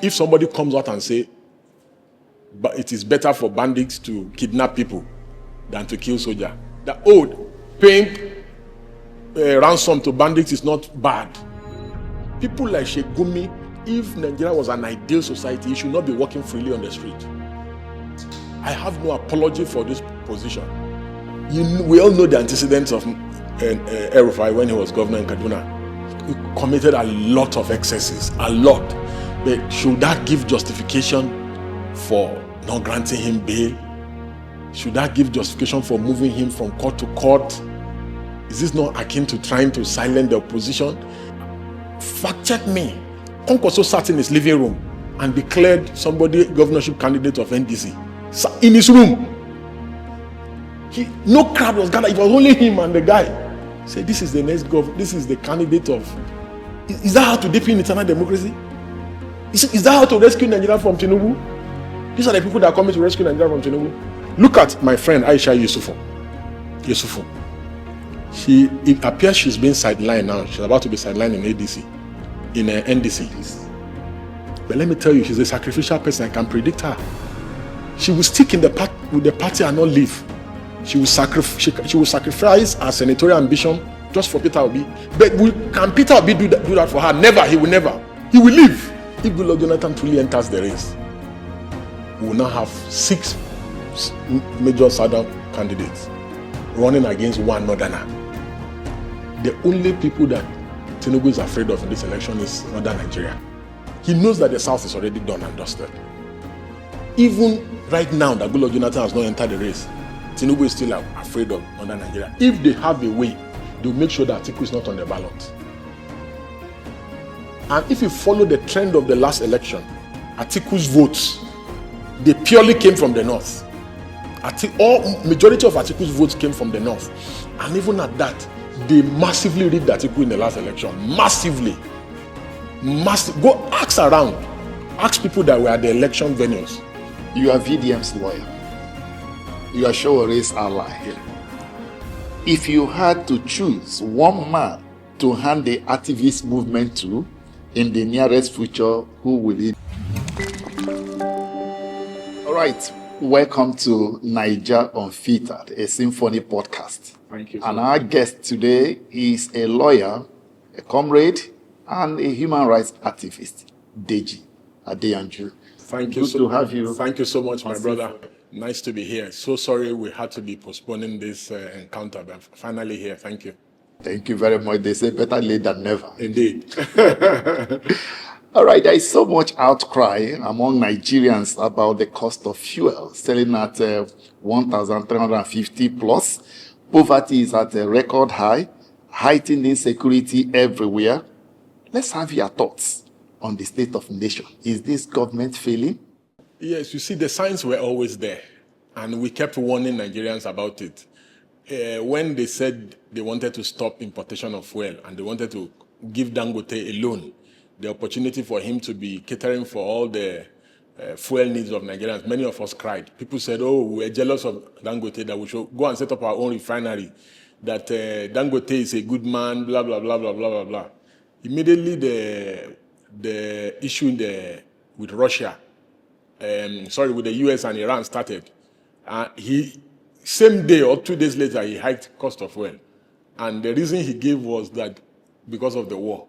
If somebody comes out and say, but it is better for bandits to kidnap people than to kill soldiers, that paying ransom to bandits is not bad. People like Sheikh Gumi, if Nigeria was an ideal society, it should not be walking freely on the street. I have no apology for this position. We all know the antecedents of El-Rufai when he was governor in Kaduna. He committed a lot of excesses, a lot. But should that give justification for not granting him bail? Should that give justification for moving him from court to court? Is this not akin to trying to silence the opposition? Fact check me. Kwankwaso sat in his living room and declared somebody governorship candidate of NDC. In his room. No crowd was gathered. It was only him and the guy. He said, this is the next governor. This is the candidate of... Is that how to deepen internal democracy? Is that how to rescue Nigeria from Tinubu? These are the people that are coming to rescue Nigeria from Tinubu. Look at my friend Aisha Yesufu. It appears she's being sidelined now. She's about to be sidelined in ADC, in NDC. But let me tell you, she's a sacrificial person. I can predict her. She will stick in with the party and not leave. She will sacrifice her senatorial ambition just for Peter Obi. But can Peter Obi do that for her? Never. He will never. He will leave. If Goodluck Jonathan truly enters the race, we will now have 6 major southern candidates running against one northerner. The only people that Tinubu is afraid of in this election is northern Nigeria. He knows that the south is already done and dusted. Even right now that Goodluck Jonathan has not entered the race, Tinubu is still afraid of northern Nigeria. If they have a way, they'll make sure that ATIKU is not on the ballot. And if you follow the trend of the last election, ATIKU's votes, they purely came from the north. Majority of ATIKU's votes came from the north. And even at that, they massively rigged ATIKU in the last election. Massively. Go ask around. Ask people that were at the election venues. You are VDM's lawyer. You are Sowore's ally here. If you had to choose one man to hand the activist movement to in the nearest future, who will it be? All right. Welcome to Naija Unfiltered, a SYMFONI podcast. Thank you. And our guest today is a lawyer, a comrade, and a human rights activist, Deji Adeyanju. Thank you. Good to have you. Thank you so much, my brother. Nice to be here. So sorry we had to be postponing this encounter, but finally here. Thank you. Thank you very much. They say better late than never. Indeed. All right, there is so much outcry among Nigerians about the cost of fuel, selling at 1,350 plus. Poverty is at a record high, heightened insecurity everywhere. Let's have your thoughts on the state of the nation. Is this government failing? Yes, you see, the signs were always there, and we kept warning Nigerians about it. When they said they wanted to stop importation of fuel and they wanted to give Dangote a loan, the opportunity for him to be catering for all the fuel needs of Nigerians, many of us cried. People said, we're jealous of Dangote, that we should go and set up our own refinery, that Dangote is a good man, blah, blah, blah, blah, blah, blah, blah. Immediately, the issue with Russia, with the US and Iran started. Same day or 2 days later, he hiked cost of oil. And the reason he gave was that because of the war.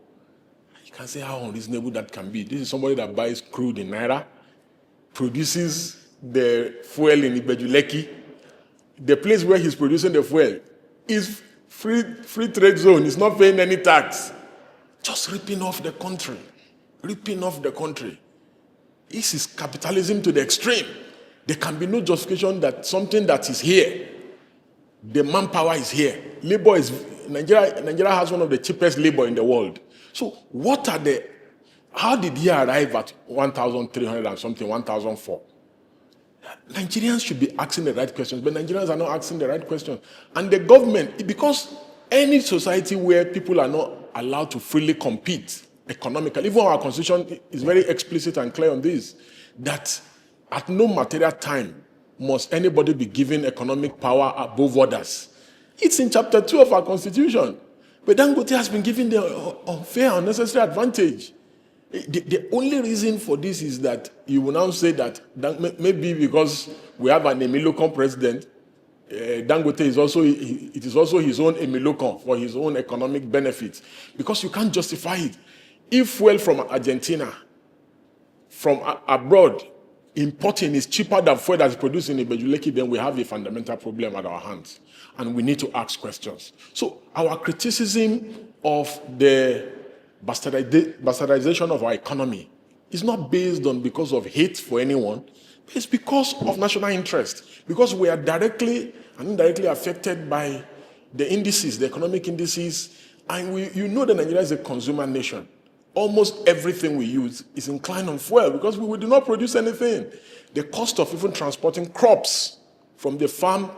You can say how unreasonable that can be. This is somebody that buys crude in Naira, produces the fuel in Ibejuleki. The place where he's producing the fuel is free trade zone. He's not paying any tax. Just ripping off the country. This is capitalism to the extreme. There can be no justification that something that is here, the manpower is here. Nigeria has one of the cheapest labor in the world. So how did he arrive at 1,300 and something, 1,004? Nigerians should be asking the right questions, but Nigerians are not asking the right questions. And the government, because any society where people are not allowed to freely compete economically, even our constitution is very explicit and clear on this, that at no material time must anybody be given economic power above others. It's in chapter 2 of our constitution. But Dangote has been given the unfair, unnecessary advantage. The only reason for this is that you will now say that maybe because we have an Emilocon president, Dangote is also his own Emilocon for his own economic benefits, because you can't justify it. If fuel from Argentina, from abroad, importing is cheaper than fuel that is produced in Ibejuleki, then we have a fundamental problem at our hands, and we need to ask questions. So our criticism of the bastardization of our economy is not based on because of hate for anyone. It's because of national interest, because we are directly and indirectly affected by the indices, the economic indices, and you know that Nigeria is a consumer nation. Almost everything we use is inclined on fuel because we do not produce anything. The cost of even transporting crops from the farm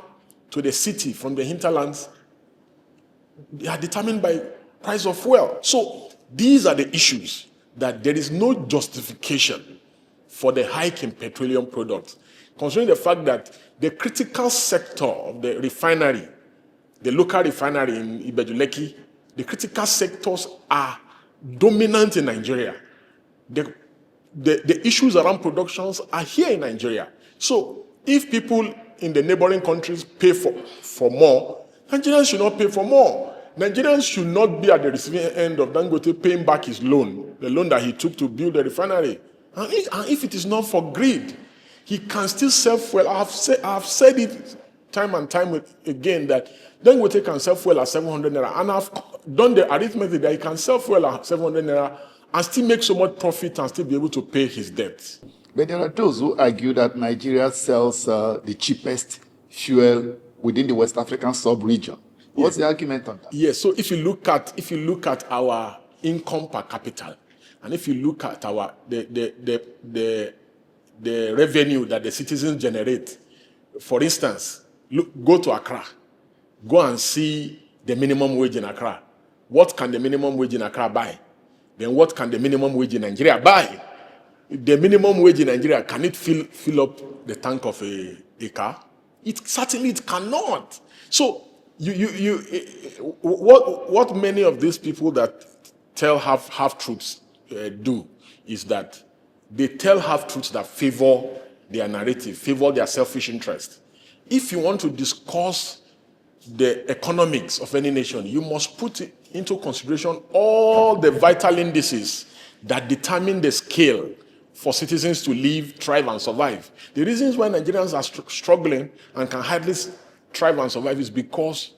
to the city, from the hinterlands, they are determined by price of fuel. So these are the issues that there is no justification for the hike in petroleum products, considering the fact that the critical sector of the refinery, the local refinery in Ibejuleki, the critical sectors are dominant in Nigeria. The issues around productions are here in Nigeria. So if people in the neighboring countries pay for more, Nigerians should not pay for more. Nigerians should not be at the receiving end of Dangote paying back his loan, the loan that he took to build the refinery. And if it is not for greed, he can still sell fuel. I have said it time and time again that Dangote can sell fuel at 700 naira, and I've done the arithmetic that he can sell fuel at 700 naira and still make so much profit and still be able to pay his debts. But there are those who argue that Nigeria sells the cheapest fuel within the West African sub-region. What's the argument on that? Yes, so if you look at our income per capita, and if you look at our the revenue that the citizens generate, for instance, go to Accra, go and see the minimum wage in Accra. What can the minimum wage in Accra buy? Then what can the minimum wage in Nigeria buy? The minimum wage in Nigeria, can it fill up the tank of a car? It cannot. So what many of these people that tell half truths do is that they tell half truths that favor their narrative, favor their selfish interest. If you want to discuss the economics of any nation, you must put into consideration all the vital indices that determine the scale for citizens to live, thrive, and survive. The reasons why Nigerians are struggling and can hardly thrive and survive is because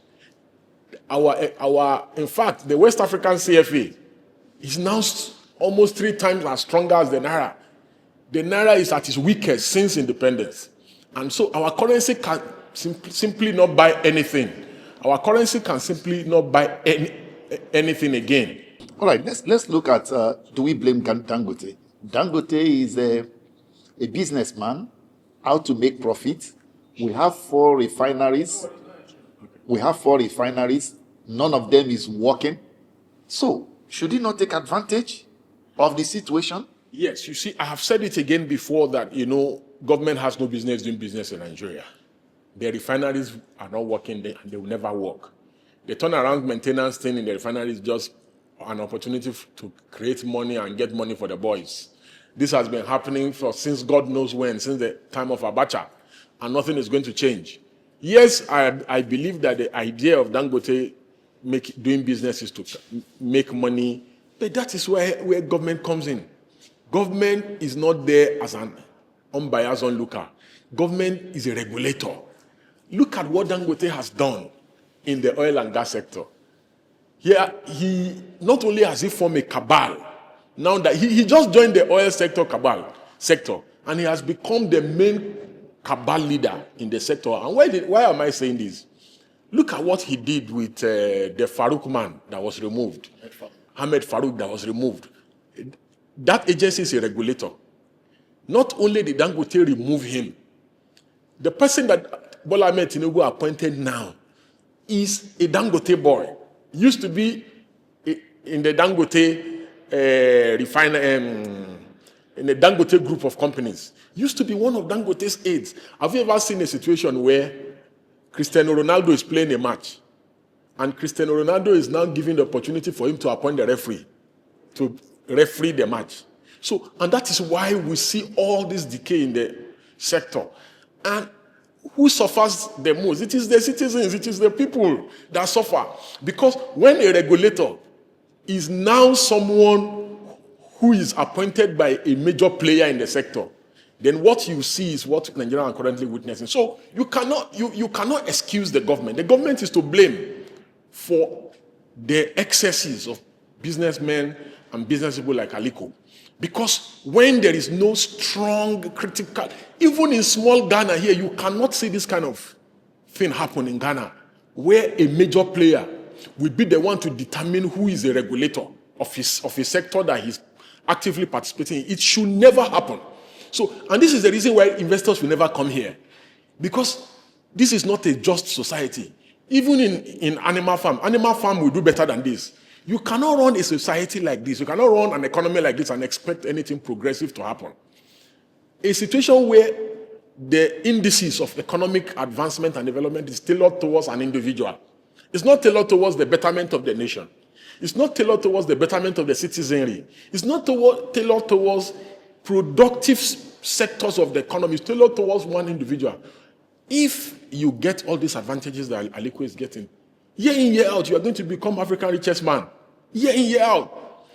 in fact, the West African CFA is now almost 3 times as strong as the Naira. The Naira is at its weakest since independence. And so our currency can simply not buy anything. Our currency can simply not buy anything again. All right, let's look at, do we blame Dangote? Dangote is a businessman, how to make profit. We have 4 refineries. None of them is working. So, should he not take advantage of the situation? Yes, you see, I have said it again before that, government has no business doing business in Nigeria. The refineries are not working there and they will never work. The turnaround maintenance thing in the refinery is just an opportunity to create money and get money for the boys. This has been happening since God knows when, since the time of Abacha, and nothing is going to change. Yes, I believe that the idea of Dangote doing business is to make money, but that is where government comes in. Government is not there as an unbiased onlooker. Government is a regulator. Look at what Dangote has done in the oil and gas sector. Here, he not only has he formed a cabal, now that he just joined the oil sector and he has become the main cabal leader in the sector. And why am I saying this? Look at what he did with the Farouk man that was removed. Ahmed Farouk that was removed. That agency is a regulator. Not only did Dangote remove him, the person that Bola Ahmed Tinubu appointed now is a Dangote boy. Used to be in the Dangote in the Dangote group of companies. Used to be one of Dangote's aides. Have you ever seen a situation where Cristiano Ronaldo is playing a match and Cristiano Ronaldo is now given the opportunity for him to appoint the referee to referee the match? So, and that is why we see all this decay in the sector. And who suffers the most? It is the citizens, it is the people that suffer. Because when a regulator is now someone who is appointed by a major player in the sector, then what you see is what Nigerians are currently witnessing. So you cannot excuse the government. The government is to blame for the excesses of businessmen and business people like ATIKU. Because when there is no strong critical, even in small Ghana here, you cannot see this kind of thing happen in Ghana, where a major player will be the one to determine who is a regulator of a sector that he's actively participating in. It should never happen. So, and this is the reason why investors will never come here. Because this is not a just society. Even in animal farm will do better than this. You cannot run a society like this. You cannot run an economy like this and expect anything progressive to happen. A situation where the indices of economic advancement and development is tailored towards an individual. It's not tailored towards the betterment of the nation. It's not tailored towards the betterment of the citizenry. It's not tailored towards productive sectors of the economy. It's tailored towards one individual. If you get all these advantages that ATIKU is getting, year in, year out, you are going to become Africa's richest man. Year in, year out.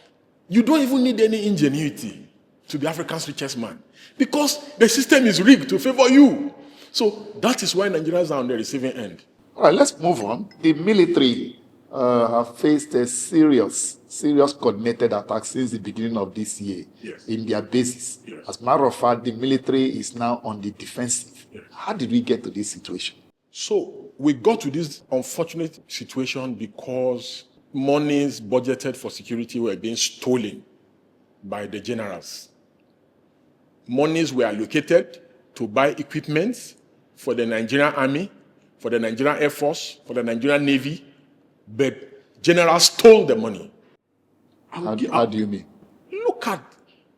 You don't even need any ingenuity to be Africa's richest man. Because the system is rigged to favor you. So that is why Nigerians are on the receiving end. All right, let's move on. The military have faced a serious coordinated attack since the beginning of this year in their bases. Yes. As a matter of fact, the military is now on the defensive. Yes. How did we get to this situation? So we got to this unfortunate situation because monies budgeted for security were being stolen by the generals. Monies were allocated to buy equipment for the Nigerian Army, for the Nigerian Air Force, for the Nigerian Navy, but generals stole the money. How do you mean? Look at,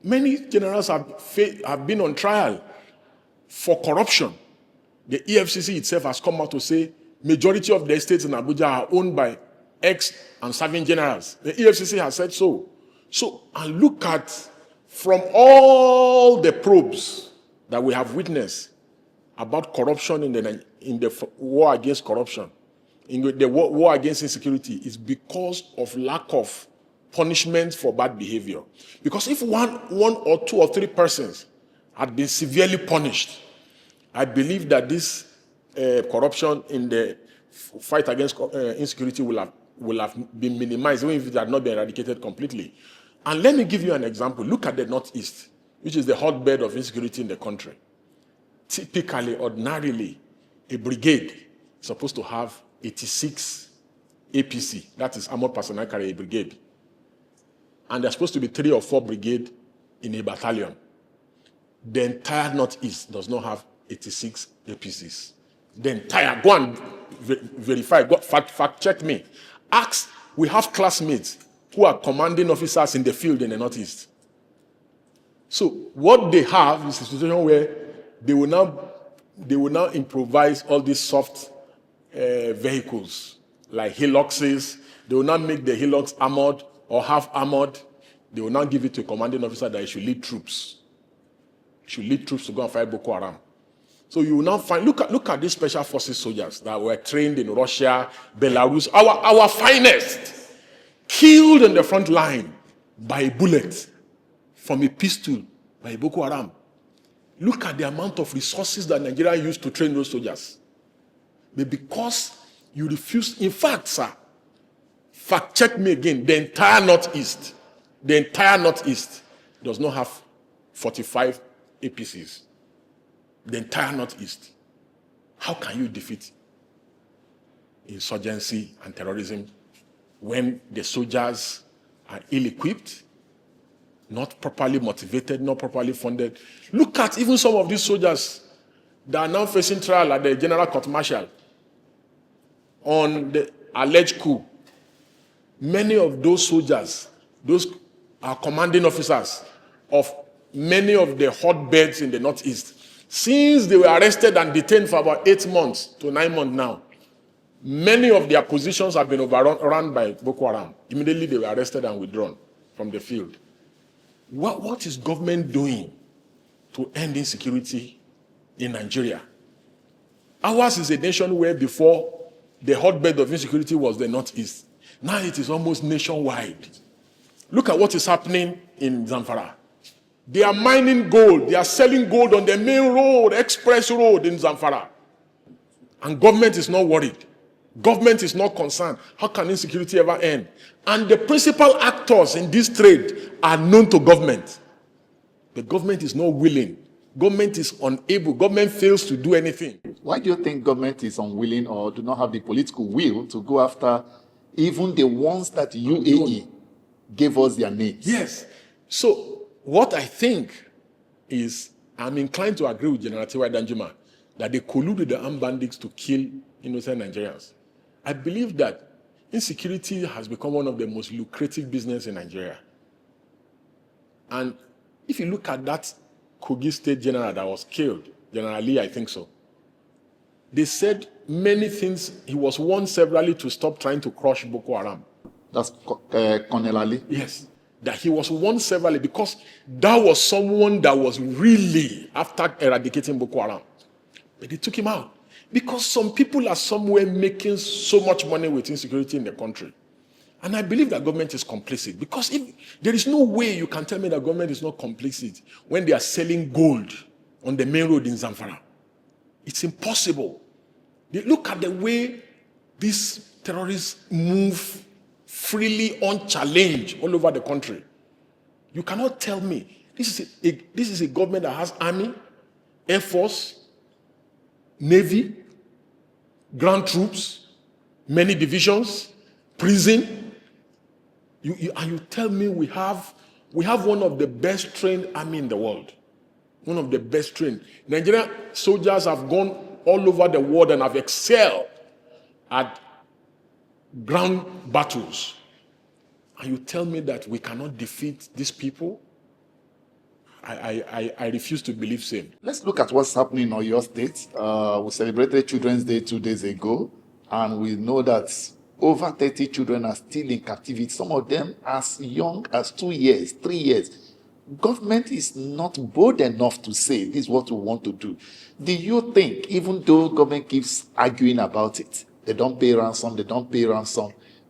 many generals have been on trial for corruption. The EFCC itself has come out to say majority of the estates in Abuja are owned by ex and serving generals. The EFCC has said so. So, and look at, from all the probes that we have witnessed about corruption in the war against corruption, in the war against insecurity, is because of lack of punishment for bad behavior. Because if one or two or three persons had been severely punished, I believe that this corruption in the fight against insecurity will have been minimized, even if it had not been eradicated completely. And let me give you an example. Look at the Northeast, which is the hotbed of insecurity in the country. Typically, ordinarily, a brigade is supposed to have 86 APC, that is Armored Personnel Carrier Brigade. And there's supposed to be 3 or 4 brigades in a battalion. The entire Northeast does not have 86 APCs. The entire, go and verify, fact check me. Ask, we have classmates who are commanding officers in the field in the Northeast. So what they have is a situation where they will now improvise all these soft vehicles like Hiluxes. They will not make the Hilux armored or half armored. They will now give it to a commanding officer that he should lead troops. Should lead troops to go and fight Boko Haram. So you will now find, look at these special forces soldiers that were trained in Russia, Belarus, our finest, killed on the front line by a bullet from a pistol by Boko Haram. Look at the amount of resources that Nigeria used to train those soldiers. But because you refuse, in fact, sir, fact check me again, the entire Northeast does not have 45 APCs. The entire Northeast. How can you defeat insurgency and terrorism when the soldiers are ill-equipped, not properly motivated, not properly funded? Look at even some of these soldiers that are now facing trial at the General Court Martial on the alleged coup. Many of those soldiers, those are commanding officers of many of the hotbeds in the Northeast. Since they were arrested and detained for about 8 months to 9 months now, many of their positions have been overrun by Boko Haram. Immediately they were arrested and withdrawn from the field. What is government doing to end insecurity in Nigeria? Ours is a nation where before the hotbed of insecurity was the Northeast. Now it is almost nationwide. Look at what is happening in Zamfara. They are mining gold. They are selling gold on the main road, express road in Zamfara. And government is not worried. Government is not concerned. How can insecurity ever end? And the principal actors in this trade are known to government. The government is not willing. Government is unable. Government fails to do anything. Why do you think government is unwilling or do not have the political will to go after even the ones that UAE gave us their names? Yes. So what I think is, I'm inclined to agree with General Tinubu Adeyanju that they colluded with the armed bandits to kill innocent Nigerians. I believe that insecurity has become one of the most lucrative business in Nigeria. And if you look at that Kogi State General that was killed, General Lee, I think so, they said many things. He was warned severally to stop trying to crush Boko Haram. That's Colonel Ali? Yes. That he was warned severally because that was someone that was really after eradicating Boko Haram. But they took him out. Because some people are somewhere making so much money with insecurity in the country. And I believe that government is complicit. Because if there is no way you can tell me that government is not complicit when they are selling gold on the main road in Zamfara. It's impossible. They look at the way these terrorists move freely, unchallenged all over the country. You cannot tell me this is a government that has army, air force, navy, ground troops, many divisions, prison. You tell me we have one of the best trained army in the world. One of the best trained. Nigerian soldiers have gone all over the world and have excelled at ground battles. And you tell me that we cannot defeat these people? I refuse to believe same. Let's look at what's happening in Oyo State. We celebrated Children's Day 2 days ago, and we know that over 30 children are still in captivity, some of them as young as 2 years, 3 years. Government is not bold enough to say this is what we want to do. Do you think, even though government keeps arguing about it, they don't pay ransom,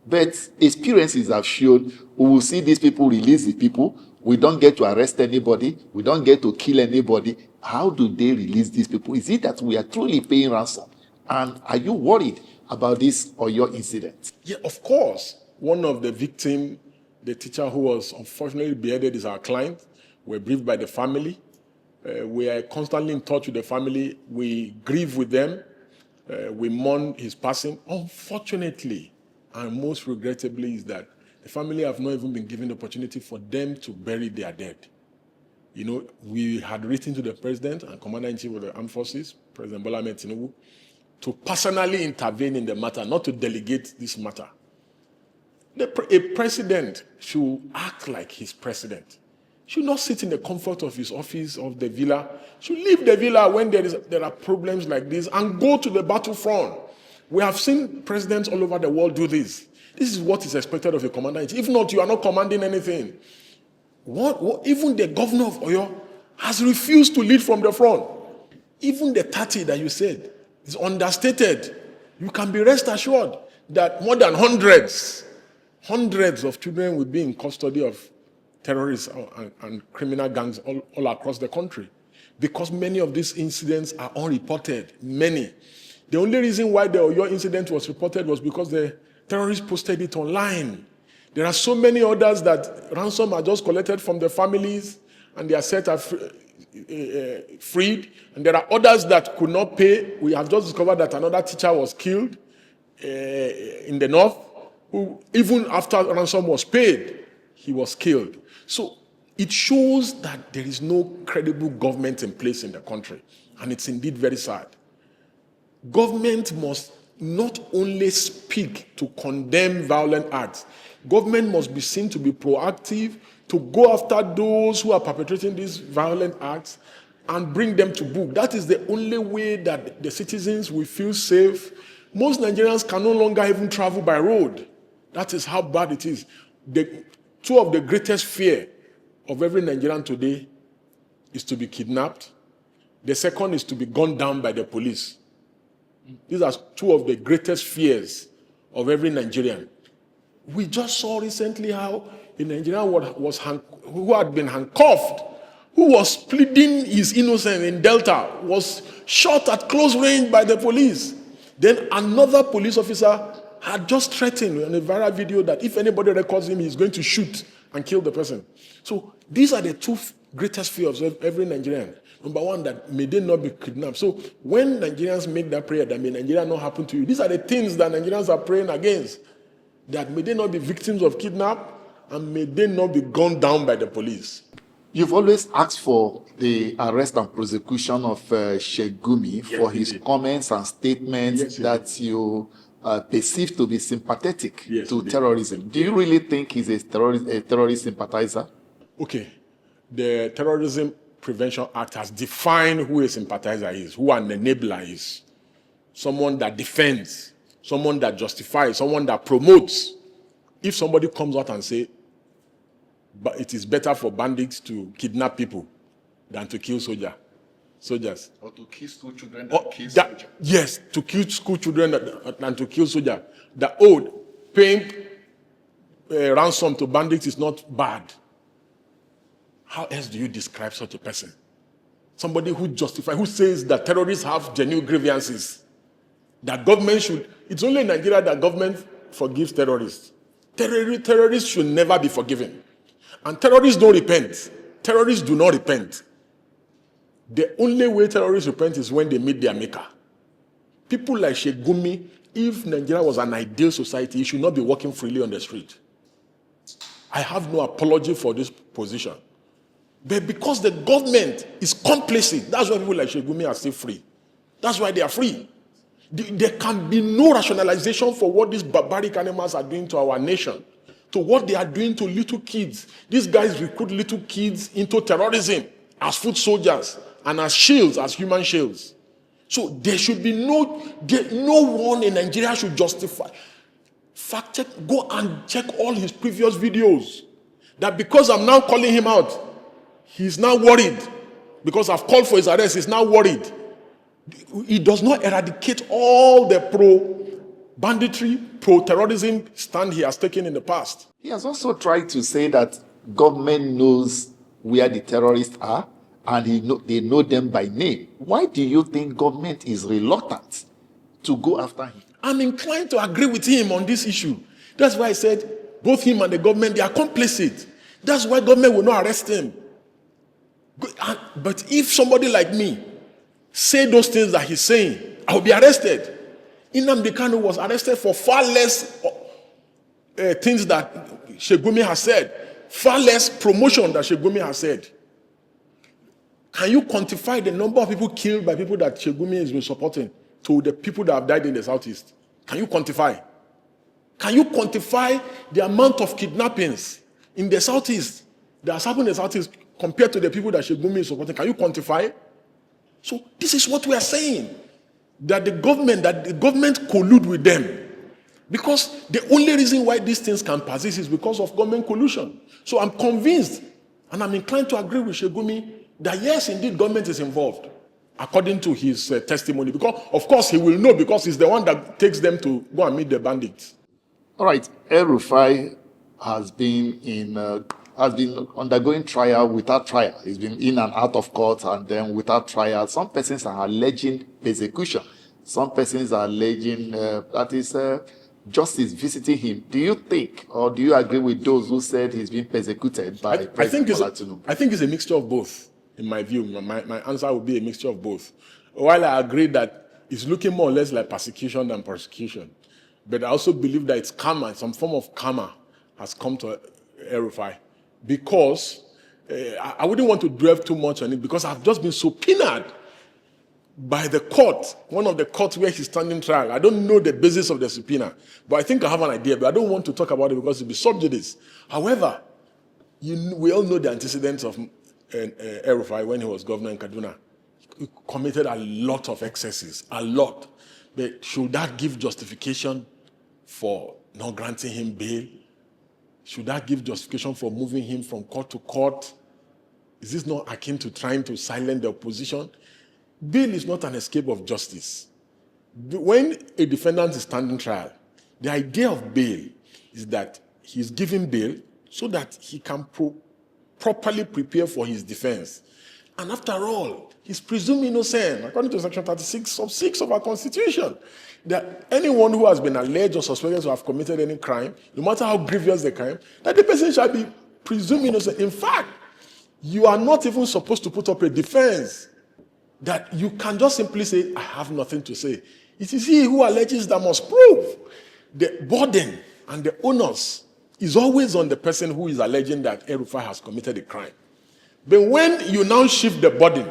but experiences have shown we will see these people release the people. We don't get to arrest anybody. We don't get to kill anybody. How do they release these people? Is it that we are truly paying ransom? And are you worried about this or your incident? Yeah, of course. One of the victims, the teacher who was unfortunately beheaded, is our client. We're briefed by the family. We are constantly in touch with the family. We grieve with them. We mourn his passing. Unfortunately, and most regrettably, is that the family have not even been given the opportunity for them to bury their dead. You know, we had written to the president and commander-in-chief of the armed forces, President Bola Ahmed Tinubu, to personally intervene in the matter, not to delegate this matter. A president should act like his president. Should not sit in the comfort of his office, of the villa. Should leave the villa when there are problems like this and go to the battlefront. We have seen presidents all over the world do this. This is what is expected of a commander-in-chief. If not, you are not commanding anything. Even the governor of Oyo has refused to lead from the front. Even the 30 that you said is understated. You can be rest assured that more than hundreds of children will be in custody of terrorists and criminal gangs all across the country. Because many of these incidents are unreported. Many. The only reason why the Oyo incident was reported was because the terrorists posted it online. There are so many others that ransom are just collected from the families and their assets are freed. And there are others that could not pay. We have just discovered that another teacher was killed in the north, who even after ransom was paid, he was killed. So it shows that there is no credible government in place in the country. And it's indeed very sad. Government must not only speak to condemn violent acts. Government must be seen to be proactive, to go after those who are perpetrating these violent acts and bring them to book. That is the only way that the citizens will feel safe. Most Nigerians can no longer even travel by road. That is how bad it is. Two of the greatest fear of every Nigerian today is to be kidnapped. The second is to be gunned down by the police. These are two of the greatest fears of every Nigerian. We just saw recently how a Nigerian who had been handcuffed, who was pleading his innocence in Delta, was shot at close range by the police. Then another police officer had just threatened on a viral video that if anybody records him, he's going to shoot and kill the person. So these are the two greatest fears of every Nigerian. Number one, that may they not be kidnapped. So when Nigerians make that prayer, that may Nigeria not happen to you, these are the things that Nigerians are praying against. That may they not be victims of kidnap, and may they not be gunned down by the police. You've always asked for the arrest and prosecution of Shegumi for his comments and statements that you perceive to be sympathetic to terrorism. Do you really think he's a terrorist sympathizer? Okay. The Terrorism Prevention Act has defined who a sympathizer is, who an enabler is. Someone that defends, someone that justifies, someone that promotes. If somebody comes out and say, but it is better for bandits to kidnap people than to kill soldiers. Or to kill school children than kill soldiers. Yes, to kill school children than to kill soldiers. The paying ransom to bandits is not bad. How else do you describe such a person? Somebody who justifies, who says that terrorists have genuine grievances. That government should, it's only in Nigeria that government forgives terrorists. Terrorists should never be forgiven. And terrorists don't repent. Terrorists do not repent. The only way terrorists repent is when they meet their maker. People like Shegumi, if Nigeria was an ideal society, he should not be walking freely on the street. I have no apology for this position. But because the government is complicit, that's why people like Shegumi are still free. That's why they are free. There can be no rationalization for what these barbaric animals are doing to our nation, to what they are doing to little kids. These guys recruit little kids into terrorism as foot soldiers and as shields, as human shields. So there should be no one in Nigeria should justify. Fact check, go and check all his previous videos. That because I'm now calling him out, he's now worried. Because I've called for his arrest, he's now worried. He does not eradicate all the pro-banditry, pro-terrorism stand he has taken in the past. He has also tried to say that government knows where the terrorists are and they know them by name. Why do you think government is reluctant to go after him? I'm inclined to agree with him on this issue. That's why I said both him and the government, they are complicit. That's why government will not arrest him. But if somebody like me say those things that he's saying, I will be arrested. Nnamdi Kanu was arrested for far less things that Shegumi has said, far less promotion that Shegumi has said. Can you quantify the number of people killed by people that Shegumi has been supporting to the people that have died in the Southeast? Can you quantify? Can you quantify the amount of kidnappings in the Southeast that has happened in the Southeast compared to the people that Shegumi is supporting? Can you quantify? So this is what we are saying, that the government collude with them. Because the only reason why these things can persist is because of government collusion. So I'm convinced, and I'm inclined to agree with Shegumi, that yes, indeed, government is involved, according to his testimony. Because, of course, he will know because he's the one that takes them to go and meet the bandits. All right, El-Rufai has been undergoing trial without trial. He's been in and out of court and then without trial. Some persons are alleging persecution. Some persons are alleging justice visiting him. Do you think, or do you agree with those who said he's been persecuted by President Bola Tinubu? I think it's a mixture of both, in my view. My answer would be a mixture of both. While I agree that it's looking more or less like persecution than persecution, but I also believe that it's karma, some form of karma has come to El-Rufai. Because I wouldn't want to dwell too much on it because I've just been subpoenaed by the court, one of the courts where he's standing trial. I don't know the basis of the subpoena, but I think I have an idea, but I don't want to talk about it because it'll be sub judice. However, we all know the antecedents of El-Rufai when he was governor in Kaduna. He committed a lot of excesses, a lot. But should that give justification for not granting him bail? Should that give justification for moving him from court to court? Is this not akin to trying to silence the opposition? Bail is not an escape of justice. When a defendant is standing trial, the idea of bail is that he's given bail so that he can properly prepare for his defense. And after all, he's presumed innocent, according to Section 36 of 6 of our Constitution, that anyone who has been alleged or suspected to have committed any crime, no matter how grievous the crime, that the person shall be presumed innocent. In fact, you are not even supposed to put up a defense that you can just simply say, I have nothing to say. It is he who alleges that must prove. The burden and the onus is always on the person who is alleging that El-Rufai has committed a crime. But when you now shift the burden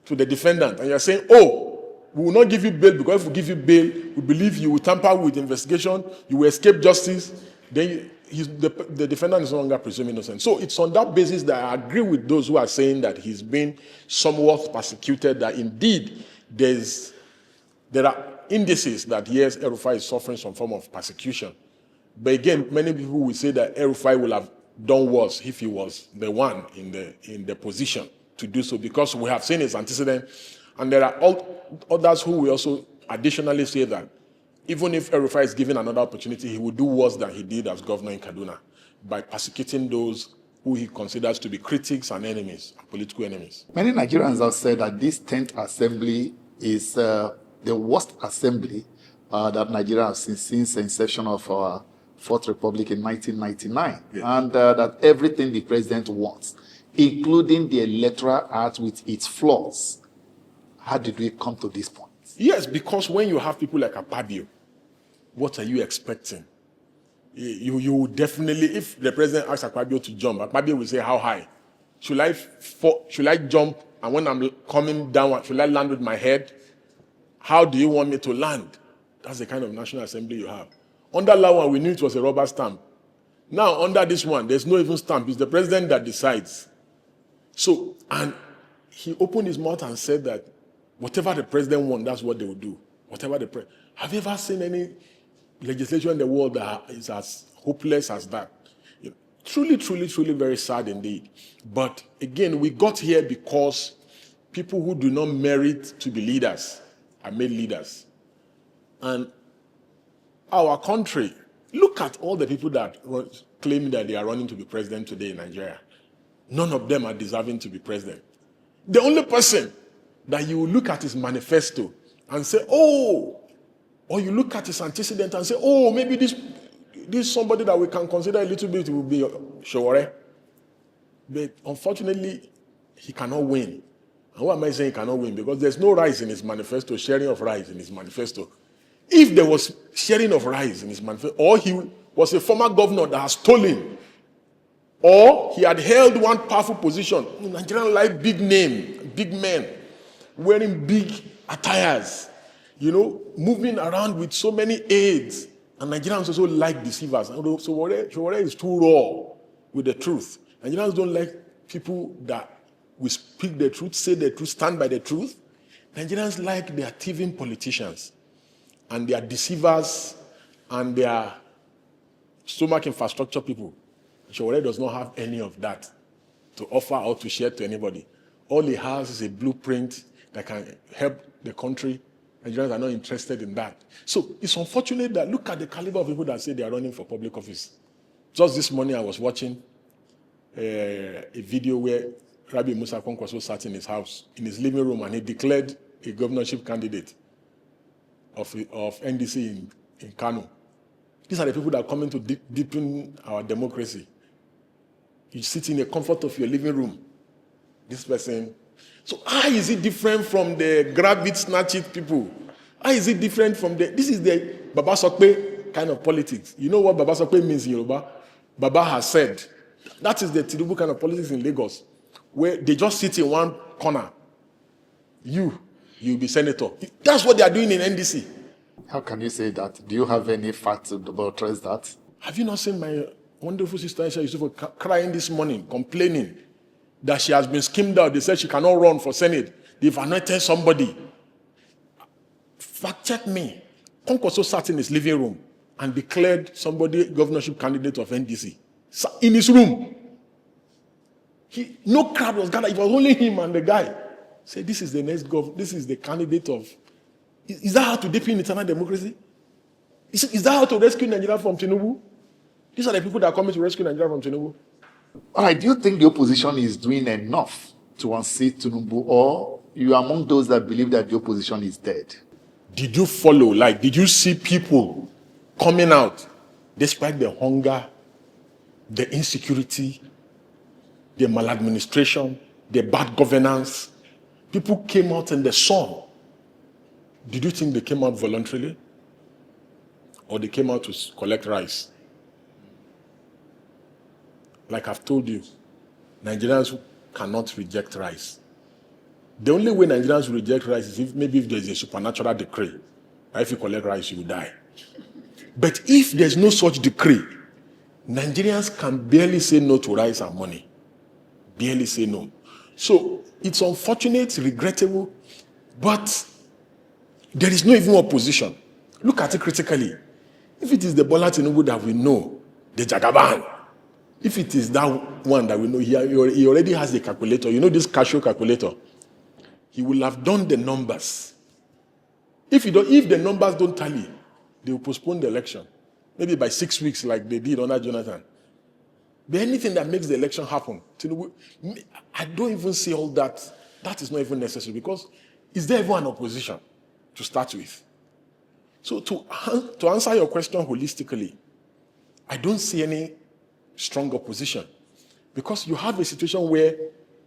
to the defendant and you're saying, oh, we will not give you bail because if we give you bail, we believe you will tamper with the investigation, you will escape justice, then the defendant is no longer presumed innocent. So it's on that basis that I agree with those who are saying that he's been somewhat persecuted, that indeed there are indices that yes, El-Rufai is suffering some form of persecution. But again, many people will say that El-Rufai will have done worse if he was the one in the position to do so, because we have seen his antecedent, and there are others who will also additionally say that even if El-Rufai is given another opportunity, he will do worse than he did as governor in Kaduna by persecuting those who he considers to be critics and enemies, political enemies. Many Nigerians have said that this 10th assembly is the worst assembly that Nigeria has seen since the inception of our Fourth Republic in 1999, and that everything the president wants, including the Electoral Act with its flaws. How did we come to this point? Yes, because when you have people like Akpabio, what are you expecting? You definitely, if the president asks Akpabio to jump, Akpabio will say, how high? Should I jump, and when I'm coming down, should I land with my head? How do you want me to land? That's the kind of National Assembly you have. Under that one, we knew it was a rubber stamp. Now, under this one, there's no even stamp. It's the president that decides. So, and he opened his mouth and said that whatever the president wants, that's what they will do. Have you ever seen any legislation in the world that is as hopeless as that? Truly, truly, truly very sad indeed. But again, we got here because people who do not merit to be leaders are made leaders. And our country, look at all the people that claim that they are running to be president today in Nigeria. None of them are deserving to be president. The only person that you will look at his manifesto and say, oh, or you look at his antecedent and say, oh, maybe this somebody that we can consider a little bit will be Sowore. But unfortunately, he cannot win. And why am I saying he cannot win? Because there's no rice in his manifesto, sharing of rice in his manifesto. If there was sharing of rice in his manifesto, or he was a former governor that has stolen, or he had held one powerful position, Nigerians like big name, big men, wearing big attires, moving around with so many aides, and Nigerians also like deceivers. So Sowore is too raw with the truth. Nigerians don't like people that will speak the truth, say the truth, stand by the truth. Nigerians like their thieving politicians and their deceivers and their stomach infrastructure people. Sowore does not have any of that to offer or to share to anybody. All he has is a blueprint that can help the country. Nigerians are not interested in that. So it's unfortunate that look at the caliber of people that say they are running for public office. Just this morning I was watching a video where Rabi Musa Kwankwaso sat in his house, in his living room, and he declared a governorship candidate of NDC in Kano. These are the people that are coming to deepen our democracy. You sit in the comfort of your living room. This person. So how is it different from the grab it, snatch it people? How is it different from this is the Baba Sokpe kind of politics. You know what Baba Sokpe means in Yoruba? Baba has said. That is the Tinubu kind of politics in Lagos, where they just sit in one corner. You'll be senator. That's what they are doing in NDC. How can you say that? Do you have any facts to buttress that? Have you not seen my wonderful sister Aisha Yesufu crying this morning, complaining that she has been skimmed out? They said she cannot run for Senate. They've anointed somebody. Fact check me. Kwankwaso sat in his living room and declared somebody governorship candidate of NDC. in his room. No crowd was gathered. It was only him and the guy. Say, this is the next governor. This is the candidate of. Is that how to deepen internal democracy? Is that how to rescue Nigeria from Tinubu? These are the people that are coming to rescue Nigeria from Tinubu. All right, do you think the opposition is doing enough to unseat Tinubu, or you are among those that believe that the opposition is dead? Did you follow? Did you see people coming out despite the hunger, the insecurity, the maladministration, the bad governance? People came out in the sun. Did you think they came out voluntarily? Or they came out to collect rice? Like I've told you, Nigerians cannot reject rice. The only way Nigerians will reject rice is if there's a supernatural decree. If you collect rice, you will die. But if there's no such decree, Nigerians can barely say no to rice and money. Barely say no. So it's unfortunate, regrettable, but there is no even opposition. Look at it critically. If it is the Bola Tinubu that we know, the Jagaban, if it is that one that we know, he already has a calculator. You know this Casio calculator? He will have done the numbers. If the numbers don't tally, they will postpone the election. Maybe by 6 weeks like they did under Jonathan. But anything that makes the election happen, Tinubu, I don't even see all that. That is not even necessary because is there ever an opposition to start with? So to answer your question holistically, I don't see any strong opposition because you have a situation where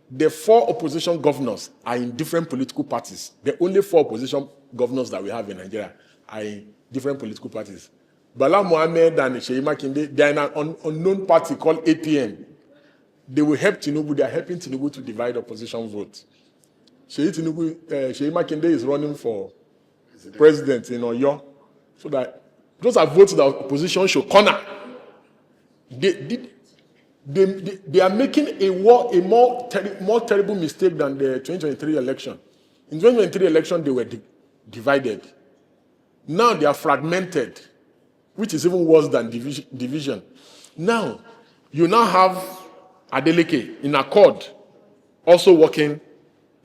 the 4 opposition governors are in different political parties. The only 4 opposition governors that we have in Nigeria are in different political parties. Bala Mohammed and Sheyi Makinde, they are in an unknown party called APM. They will help Tinubu. They are helping Tinubu to divide opposition votes. Sheyi Makinde is running for president in Oyo, so that those are votes that opposition should corner. They are making a more terrible mistake than the 2023 election. In the 2023 election, they were divided. Now they are fragmented, which is even worse than division. Now, you now have Adeleke in Accord also working,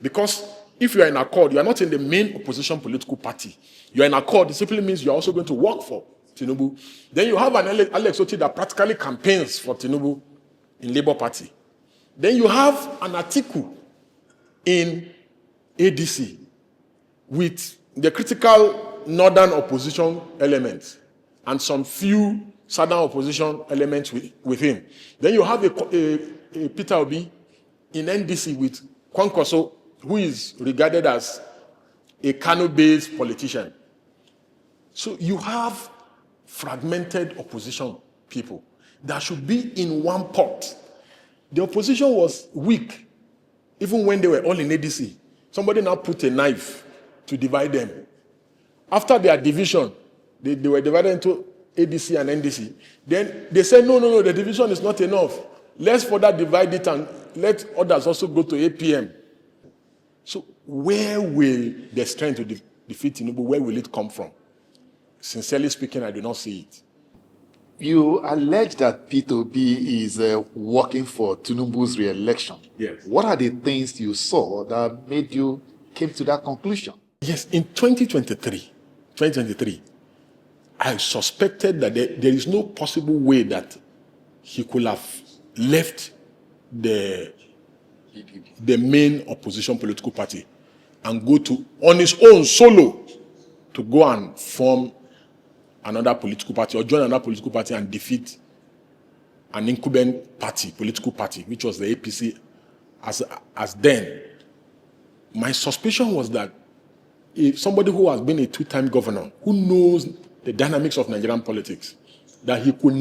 because if you are in Accord, you are not in the main opposition political party. You are in Accord, it simply means you are also going to work for Tinubu. Then you have an Alex Oti that practically campaigns for Tinubu in Labour Party. Then you have an ATIKU in ADC with the critical northern opposition elements and some few southern opposition elements with him. Then you have a Peter Obi in NDC with Kwankwaso, who is regarded as a Kano-based politician. So you have fragmented opposition people that should be in one pot. The opposition was weak, even when they were all in ADC. Somebody now put a knife to divide them. After their division, they were divided into ADC and NDC. Then they said, no, the division is not enough. Let's further divide it and let others also go to APM. So where will the strength to defeat Tinubu, where will it come from? Sincerely speaking, I do not see it. You allege that Peter Obi is working for Tinubu's re-election. Yes. What are the things you saw that made you came to that conclusion? Yes, in 2023, I suspected that there is no possible way that he could have left the main opposition political party and go to, on his own, solo, to go and form another political party or join another political party and defeat an incumbent party, political party, which was the APC as then. My suspicion was that if somebody who has been a 2-time governor, who knows the dynamics of Nigerian politics, that he could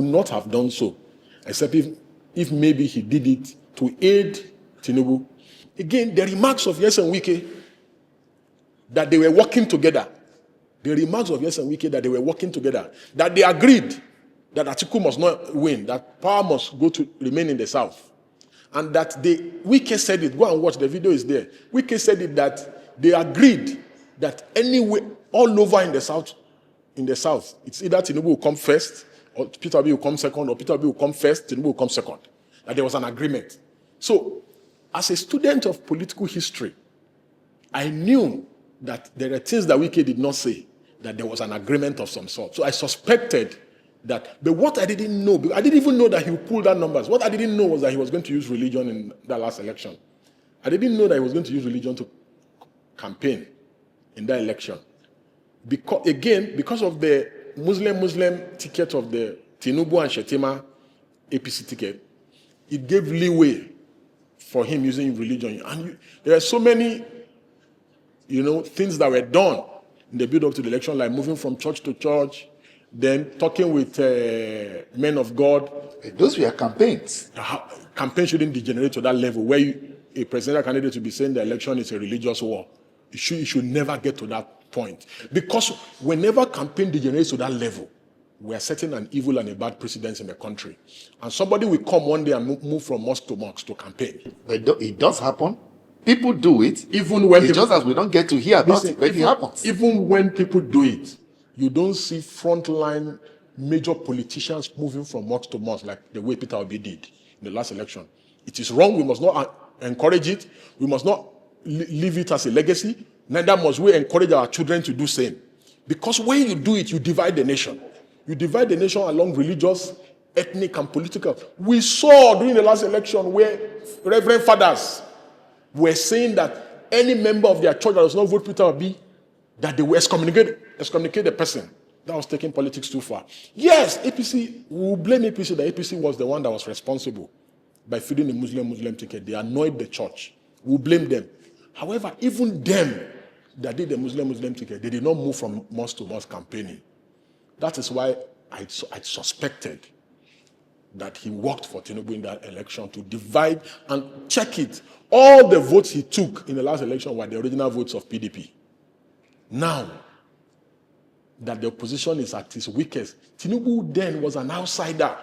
not have done so, except if maybe he did it to aid Tinubu. Again, the remarks of Yes and Wike that they were working together, that they agreed that ATIKU must not win, that power must remain in the south. And that Wike said it, go and watch, the video is there. Wike said it that they agreed that anyway, all over in the south, it's either Tinubu will come first or Peter Obi will come second, or Peter Obi will come first, Tinubu will come second. That there was an agreement. So, as a student of political history, I knew that there are things that Wike did not say, that there was an agreement of some sort. So I suspected that, but what I didn't know, I didn't even know that he would pull down numbers. What I didn't know was that he was going to use religion in that last election. I didn't know that he was going to use religion to campaign in that election. Because of the Muslim ticket of the Tinubu and Shetima APC ticket, it gave leeway for him using religion. And there are so many, things that were done in the build-up to the election, like moving from church to church, then talking with men of God. Those were campaigns. Campaign shouldn't degenerate to that level where a presidential candidate will be saying the election is a religious war. It should never get to that point. Because whenever campaign degenerates to that level, we are setting an evil and a bad precedence in the country. And somebody will come one day and move from mosque to campaign. It does happen. People do it. Even when just as we don't get to hear about it, but it happens. Even when people do it, you don't see frontline major politicians moving from mosque to mosque like the way Peter Obi did in the last election. It is wrong. We must not encourage it. We must not leave it as a legacy. Neither must we encourage our children to do the same. Because when you do it, you divide the nation. You divide the nation along religious, ethnic, and political. We saw during the last election where Reverend Fathers were saying that any member of their church that does not vote Peter Obi, that they will excommunicate the person. That was taking politics too far. Yes, APC, we will blame APC that APC was the one that was responsible by feeding the Muslim ticket. They annoyed the church. We will blame them. However, even them that did the Muslim ticket, they did not move from mosque to mosque campaigning. That is why I suspected that he worked for Tinubu in that election to divide and check it. All the votes he took in the last election were the original votes of PDP. Now that the opposition is at its weakest, Tinubu then was an outsider.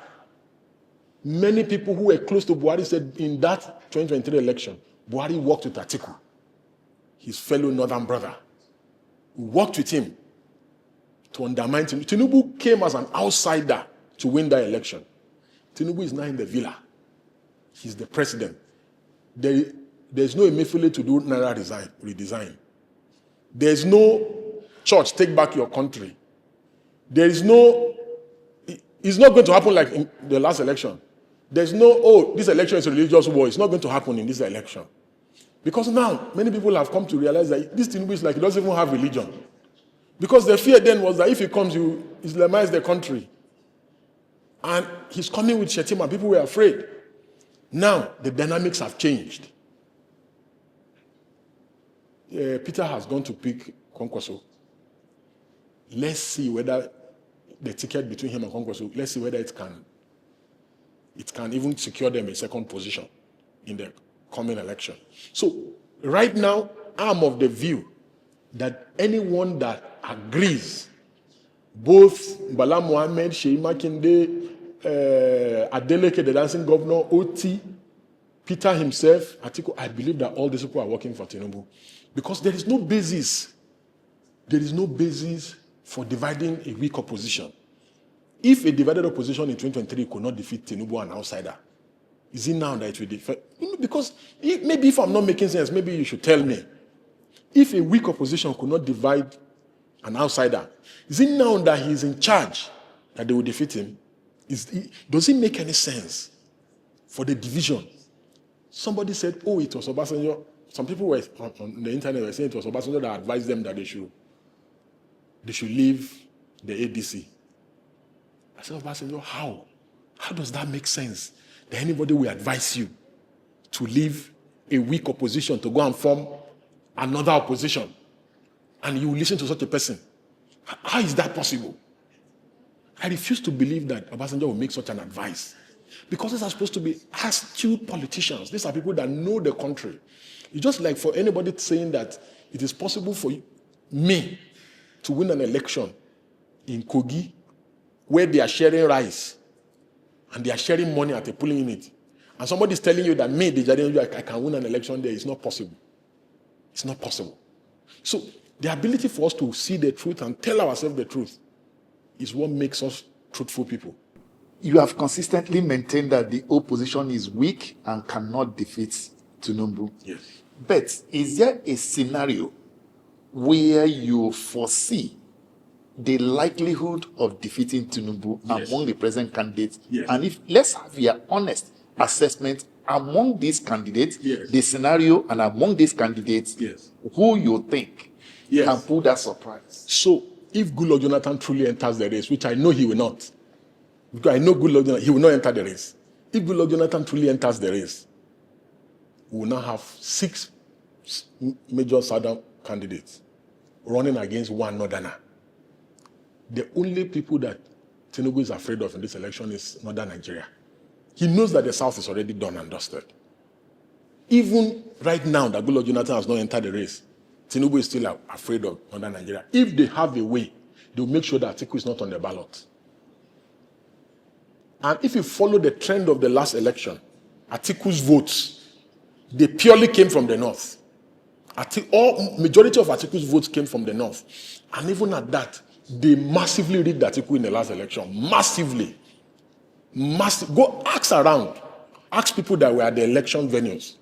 Many people who were close to Buhari said in that 2023 election, Buhari worked with ATIKU, his fellow northern brother. We worked with him to undermine Tinubu. Tinubu came as an outsider to win that election. Tinubu is now in the villa. He's the president. There's no Emefiele to do Naira redesign. There's no church, take back your country. It's not going to happen like in the last election. There's no, this election is a religious war. It's not going to happen in this election. Because now, many people have come to realize that this Tinubu is like he doesn't even have religion. Because the fear then was that if he comes, you Islamize the country. And he's coming with Shetima. People were afraid. Now, the dynamics have changed. Peter has gone to pick Kwankwaso. Let's see whether the ticket between him and Kwankwaso, let's see whether it can even secure them a second position in the coming election. So, right now, I'm of the view that anyone that agrees, both Bala Mohammed, Sheyi Makinde, Adeleke, the dancing governor, Oti, Peter himself, ATIKU, I believe that all these people are working for Tinubu. Because there is no basis. There is no basis for dividing a weak opposition. If a divided opposition in 2023 could not defeat Tinubu, an outsider, is it now that it will defeat? Because maybe if I'm not making sense, maybe you should tell me. If a weak opposition could not divide an outsider, is it now that he's in charge that they will defeat him? Does it make any sense for the division? Somebody said, it was Obasanjo. Some people were on the internet were saying it was Obasanjo that advised them that they should leave the ADC. I said, Obasanjo, how? How does that make sense? That anybody will advise you to leave a weak opposition to go and form another opposition, and you will listen to such a person? How is that possible? I refuse to believe that Obasanjo will make such an advice. Because these are supposed to be astute politicians. These are people that know the country. It's just like for anybody saying that it is possible for me to win an election in Kogi where they are sharing rice and they are sharing money at a polling unit. And somebody is telling you that me, Deji Adeyanju, I can win an election there. It's not possible. It's not possible. So the ability for us to see the truth and tell ourselves the truth is what makes us truthful people. You have consistently maintained that the opposition is weak and cannot defeat Tinubu. Yes. But is there a scenario where you foresee the likelihood of defeating Tinubu among the present candidates? Yes. And if let's have your honest assessment among these candidates, the scenario, and among these candidates, who you think can pull that surprise? So, if Goodluck Jonathan truly enters the race, which I know he will not, because I know Goodluck Jonathan, he will not enter the race. If Goodluck Jonathan truly enters the race, we will now have 6 major southern candidates running against one northerner. The only people that Tinubu is afraid of in this election is northern Nigeria. He knows that the south is already done and dusted. Even right now that Goodluck Jonathan has not entered the race, Tinubu is still afraid of northern Nigeria. If they have a way, they'll make sure that ATIKU is not on the ballot. And if you follow the trend of the last election, ATIKU's votes, they purely came from the north. Majority of ATIKU's votes came from the north. And even at that, they massively rigged ATIKU in the last election. Massively. Go ask around. Ask people that were at the election venues.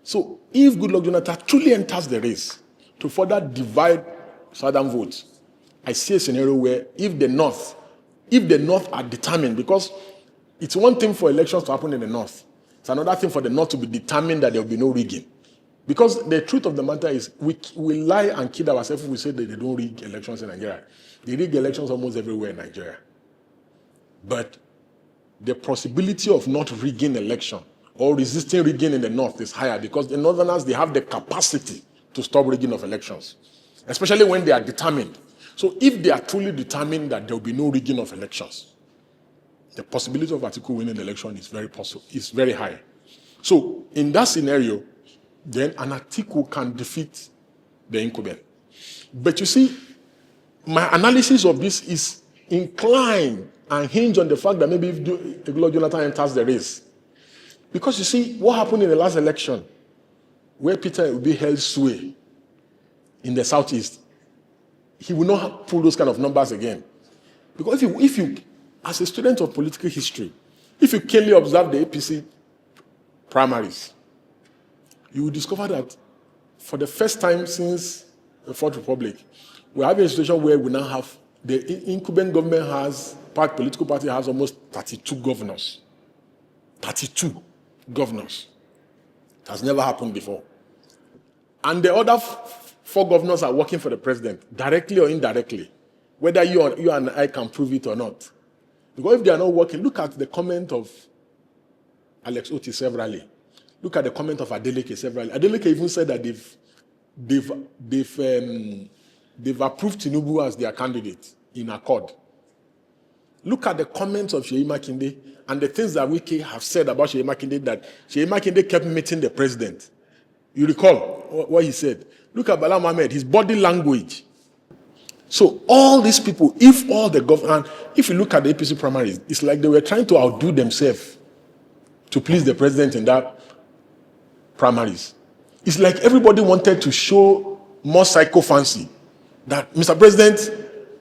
So if Goodluck Jonathan truly enters the race to further divide southern votes, I see a scenario where if the north are determined, because it's one thing for elections to happen in the north, it's another thing for the north to be determined that there will be no rigging. Because the truth of the matter is, we lie and kid ourselves if we say that they don't rig elections in Nigeria. They rig elections almost everywhere in Nigeria. But the possibility of not rigging election or resisting rigging in the north is higher because the northerners, they have the capacity to stop rigging of elections, especially when they are determined. So if they are truly determined that there will be no rigging of elections, the possibility of ATIKU winning the election is very possible, is very high. So in that scenario, then an ATIKU can defeat the incumbent. But you see, my analysis of this is inclined and hinge on the fact that maybe if Goodluck Jonathan enters the race. Because you see, what happened in the last election, where Peter Obi held sway in the southeast, he will not pull those kind of numbers again. Because if you as a student of political history, if you keenly observe the APC primaries, you will discover that for the first time since the Fourth Republic, we're having a situation where we now have the incumbent government political party has almost 32 governors. 32 governors. It has never happened before. And the other 4 governors are working for the president, directly or indirectly, whether you and I can prove it or not. Because if they are not working, look at the comment of Alex Otti severally. Look at the comment of Adeleke severally. Adeleke even said that they've approved Tinubu as their candidate in accord. Look at the comments of Seyi Makinde and the things that Wike have said about Seyi Makinde, that Seyi Makinde kept meeting the president. You recall what he said. Look at Bala Mohammed, his body language. So all these people, if all the government, if you look at the APC primaries, it's like they were trying to outdo themselves to please the president in that primaries. It's like everybody wanted to show more psycho-fancy. That, Mr. President,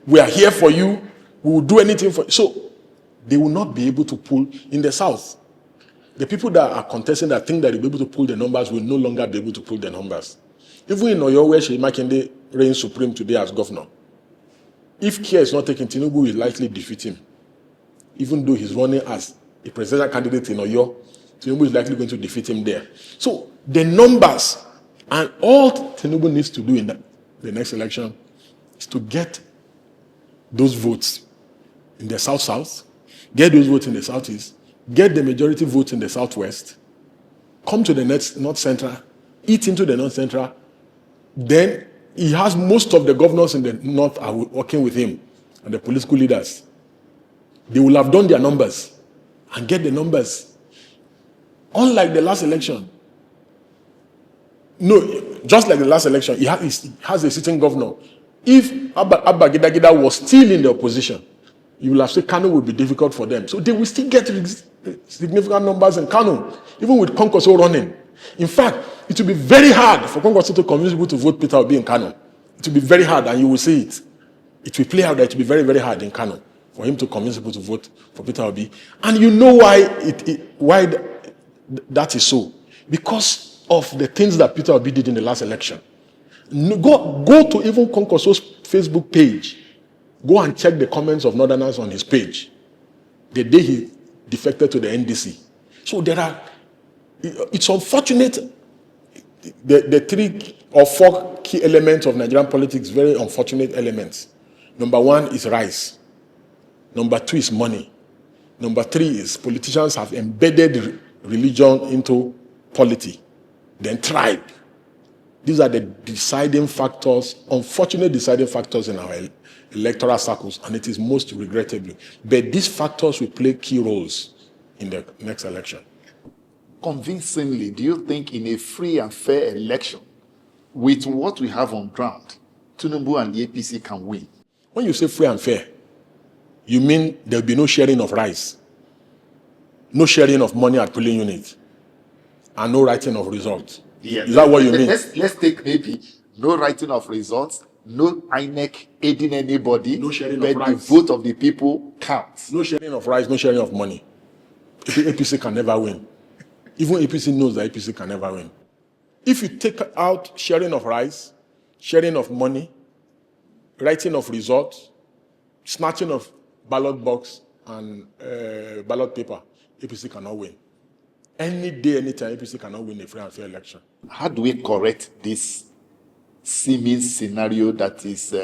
we are here for you. We will do anything for you. So they will not be able to pull in the South. The people that are contesting that think that they'll be able to pull the numbers will no longer be able to pull the numbers. Even in Oyo, where Seyi Makinde reigns supreme today as governor, if care is not taken, Tinubu will likely defeat him. Even though he's running as a presidential candidate in Oyo, Tinubu is likely going to defeat him there. So the numbers, and all Tinubu needs to do in the next election is to get those votes in the South-South, get those votes in the Southeast, get the majority votes in the Southwest, come to the North Central, eat into the North Central, then he has most of the governors in the North are working with him and the political leaders. They will have done their numbers and get the numbers. Unlike the last election. No, just like the last election, he has a sitting governor. If Abba Gida was still in the opposition, you will have said Kano will be difficult for them. So they will still get significant numbers in Kano, even with Konkoso running. In fact, it will be very hard for Konkoso to convince people to vote Peter Obi in Kano. It will be very hard, and you will see it. It will play out that it will be very, very hard in Kano. for him to convince people to vote for Peter Obi. And you know why that is so? Because of the things that Peter Obi did in the last election. Go to even Konkoso's Facebook page. Go and check the comments of Northerners on his page the day he defected to the NDC. So it's unfortunate. The 3 or 4 key elements of Nigerian politics, very unfortunate elements. Number 1 is rice. Number 2 is money. Number 3 is politicians have embedded religion into polity. Then tribe. These are the deciding factors, unfortunate deciding factors in our electoral circles, and it is most regrettable. But these factors will play key roles in the next election. Convincingly, do you think in a free and fair election, with what we have on ground, Tinubu and the APC can win? When you say free and fair, you mean there will be no sharing of rice, no sharing of money at polling units, and no writing of results? Yeah. Is that what you mean? Let's take maybe no writing of results, no INEC aiding anybody, no sharing but of rice. The vote of the people counts. No sharing of rice, no sharing of money. APC can never win. Even APC knows that APC can never win. If you take out sharing of rice, sharing of money, writing of results, snatching of ballot box and ballot paper, APC cannot win. Any day, anytime, APC cannot win a free and fair election. How do we correct this seeming scenario that is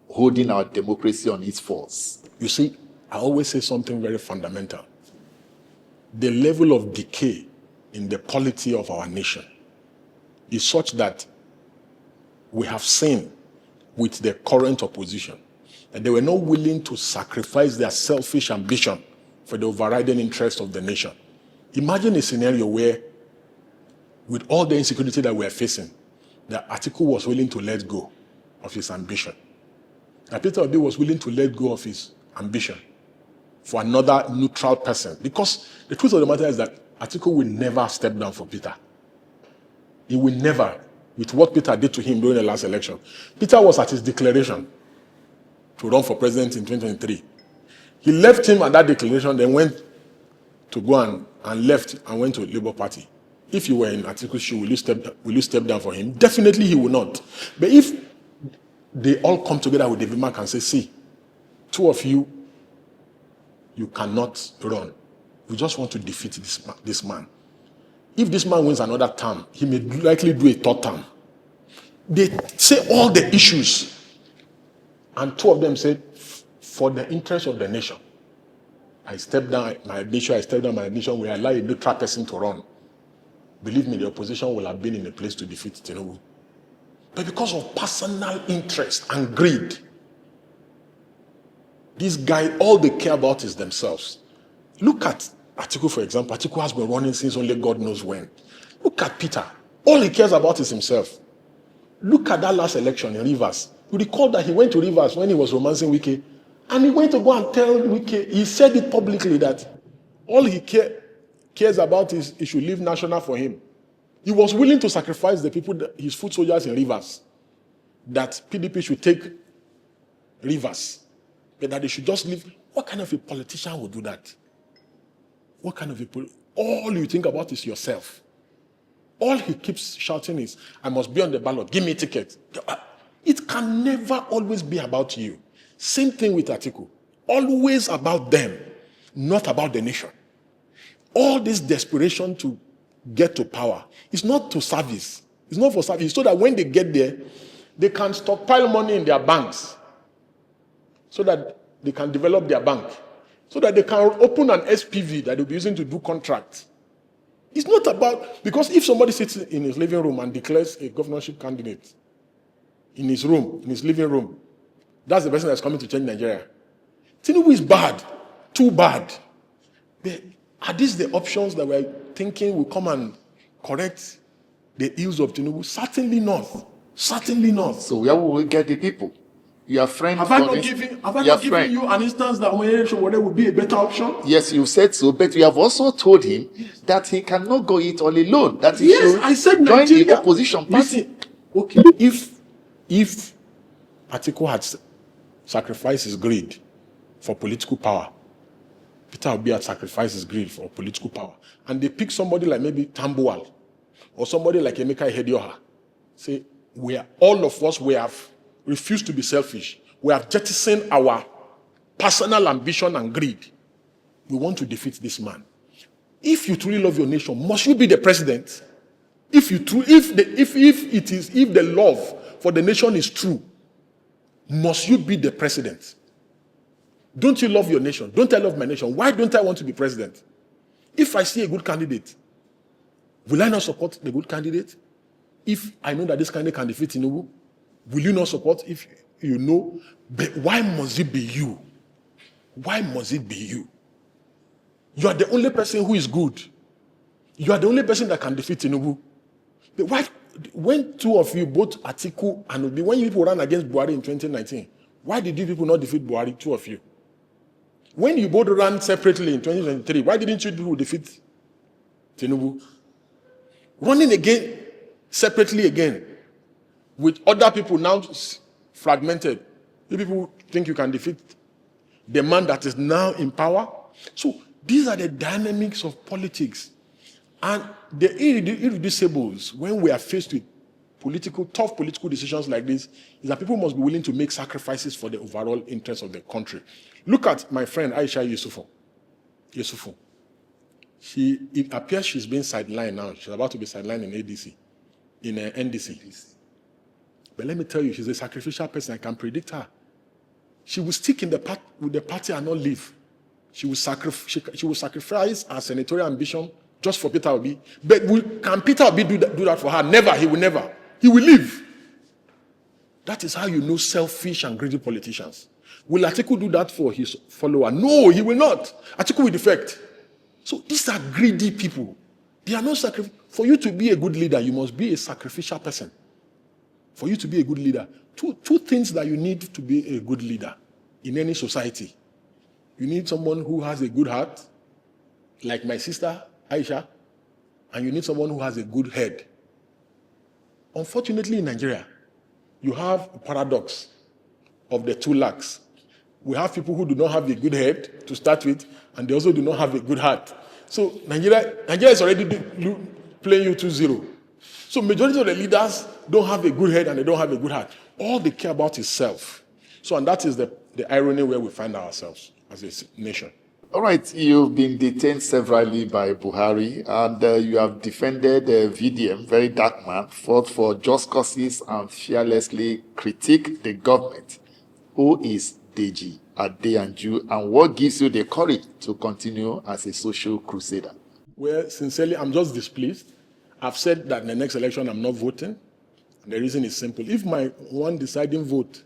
holding our democracy on its falls? You see, I always say something very fundamental. The level of decay in the polity of our nation is such that we have seen with the current opposition that they were not willing to sacrifice their selfish ambition for the overriding interest of the nation. Imagine a scenario where, with all the insecurity that we are facing, that ATIKU was willing to let go of his ambition. That Peter Obi was willing to let go of his ambition for another neutral person. Because the truth of the matter is that ATIKU will never step down for Peter. He will never, with what Peter did to him during the last election. Peter was at his declaration to run for president in 2023. He left him at that declaration, then went to go and left and went to the Labour Party. If you were in ATIKU's shoe, will you step down for him? Definitely he will not. But if they all come together with David Mark and say, see, 2 of you cannot run. We just want to defeat this man. If this man wins another term, he may likely do a 3rd term. They say all the issues, and 2 of them said, for the interest of the nation, I step down my nation, we allow a neutral person to run. Believe me, the opposition will have been in a place to defeat Tinubu. But because of personal interest and greed, this guy, all they care about is themselves. Look at ATIKU, for example. ATIKU has been running since only God knows when. Look at Peter. All he cares about is himself. Look at that last election in Rivers. You recall that he went to Rivers when he was romancing Wike, and he went to go and tell Wike, he said it publicly that all he cares about is he should leave national for him. He was willing to sacrifice the people, his foot soldiers in Rivers, that PDP should take Rivers, but that they should just leave. What kind of a politician would do that? What kind of a all you think about is yourself. All he keeps shouting is, I must be on the ballot, give me a ticket. It can never always be about you. Same thing with ATIKU. Always about them, not about the nation. All this desperation to get to power is not to service. It's not for service. So that when they get there, they can stockpile money in their banks so that they can develop their bank, so that they can open an SPV that they'll be using to do contracts. It's not about, because if somebody sits in his living room and declares a governorship candidate in his room, in his living room, that's the person that's coming to change Nigeria. Tinubu is bad, too bad. Are these the options that we're thinking will come and correct the ills of Tinubu? Certainly not. Certainly not. So where will we get the people? Your friend. Have I not given you an instance that Sowore would be a better option? Yes, you said so, but you have also told him that he cannot go it all alone. That he should I said join Nigeria. the opposition party. Listen, okay, if ATIKU had sacrificed his greed for political power. Peter Obi had sacrificed his greed for political power. And they pick somebody like maybe Tambuwal or somebody like Emeka Ihedioha. Say, all of us, we have refused to be selfish. We have jettisoned our personal ambition and greed. We want to defeat this man. If you truly love your nation, must you be the president? If the love for the nation is true, must you be the president? Don't you love your nation? Don't I love my nation? Why don't I want to be president? If I see a good candidate, will I not support the good candidate? If I know that this candidate can defeat Tinubu, will you not support if you know? But why must it be you? Why must it be you? You are the only person who is good. You are the only person that can defeat Tinubu. But why, when two of you, both ATIKU and Obi, when you people ran against Buhari in 2019, why did you people not defeat Buhari, two of you? When you both ran separately in 2023, why didn't you people defeat Tinubu? Running again, separately again, with other people now fragmented, you people think you can defeat the man that is now in power? So these are the dynamics of politics. And the irreducibles, when we are faced with tough political decisions like this, is that people must be willing to make sacrifices for the overall interest of the country. Look at my friend Aisha Yesufu. It appears she's been sidelined now. She's about to be sidelined in ADC, in NDC. But let me tell you, she's a sacrificial person. I can predict her. She will stick with the party and not leave. She will sacrifice her senatorial ambition just for Peter Obi. But can Peter Obi do that for her? Never. He will never. He will leave. That is how you know selfish and greedy politicians. Will ATIKU do that for his follower? No, he will not. ATIKU will defect. So these are greedy people. They are not For you to be a good leader, you must be a sacrificial person. For you to be a good leader, two things that you need to be a good leader in any society. You need someone who has a good heart, like my sister Aisha, and you need someone who has a good head. Unfortunately, in Nigeria, you have a paradox of the two lacks. We have people who do not have a good head to start with, and they also do not have a good heart. So Nigeria is already playing you 2-0. So majority of the leaders don't have a good head and they don't have a good heart. All they care about is self. So, and that is the irony where we find ourselves as a nation. All right, you've been detained severally by Buhari, and you have defended VDM, very dark man, fought for just causes and fearlessly critiqued the government. Who is Deji Adeyanju, and what gives you the courage to continue as a social crusader? Well, sincerely, I'm just displeased. I've said that in the next election I'm not voting. And the reason is simple. If my one deciding vote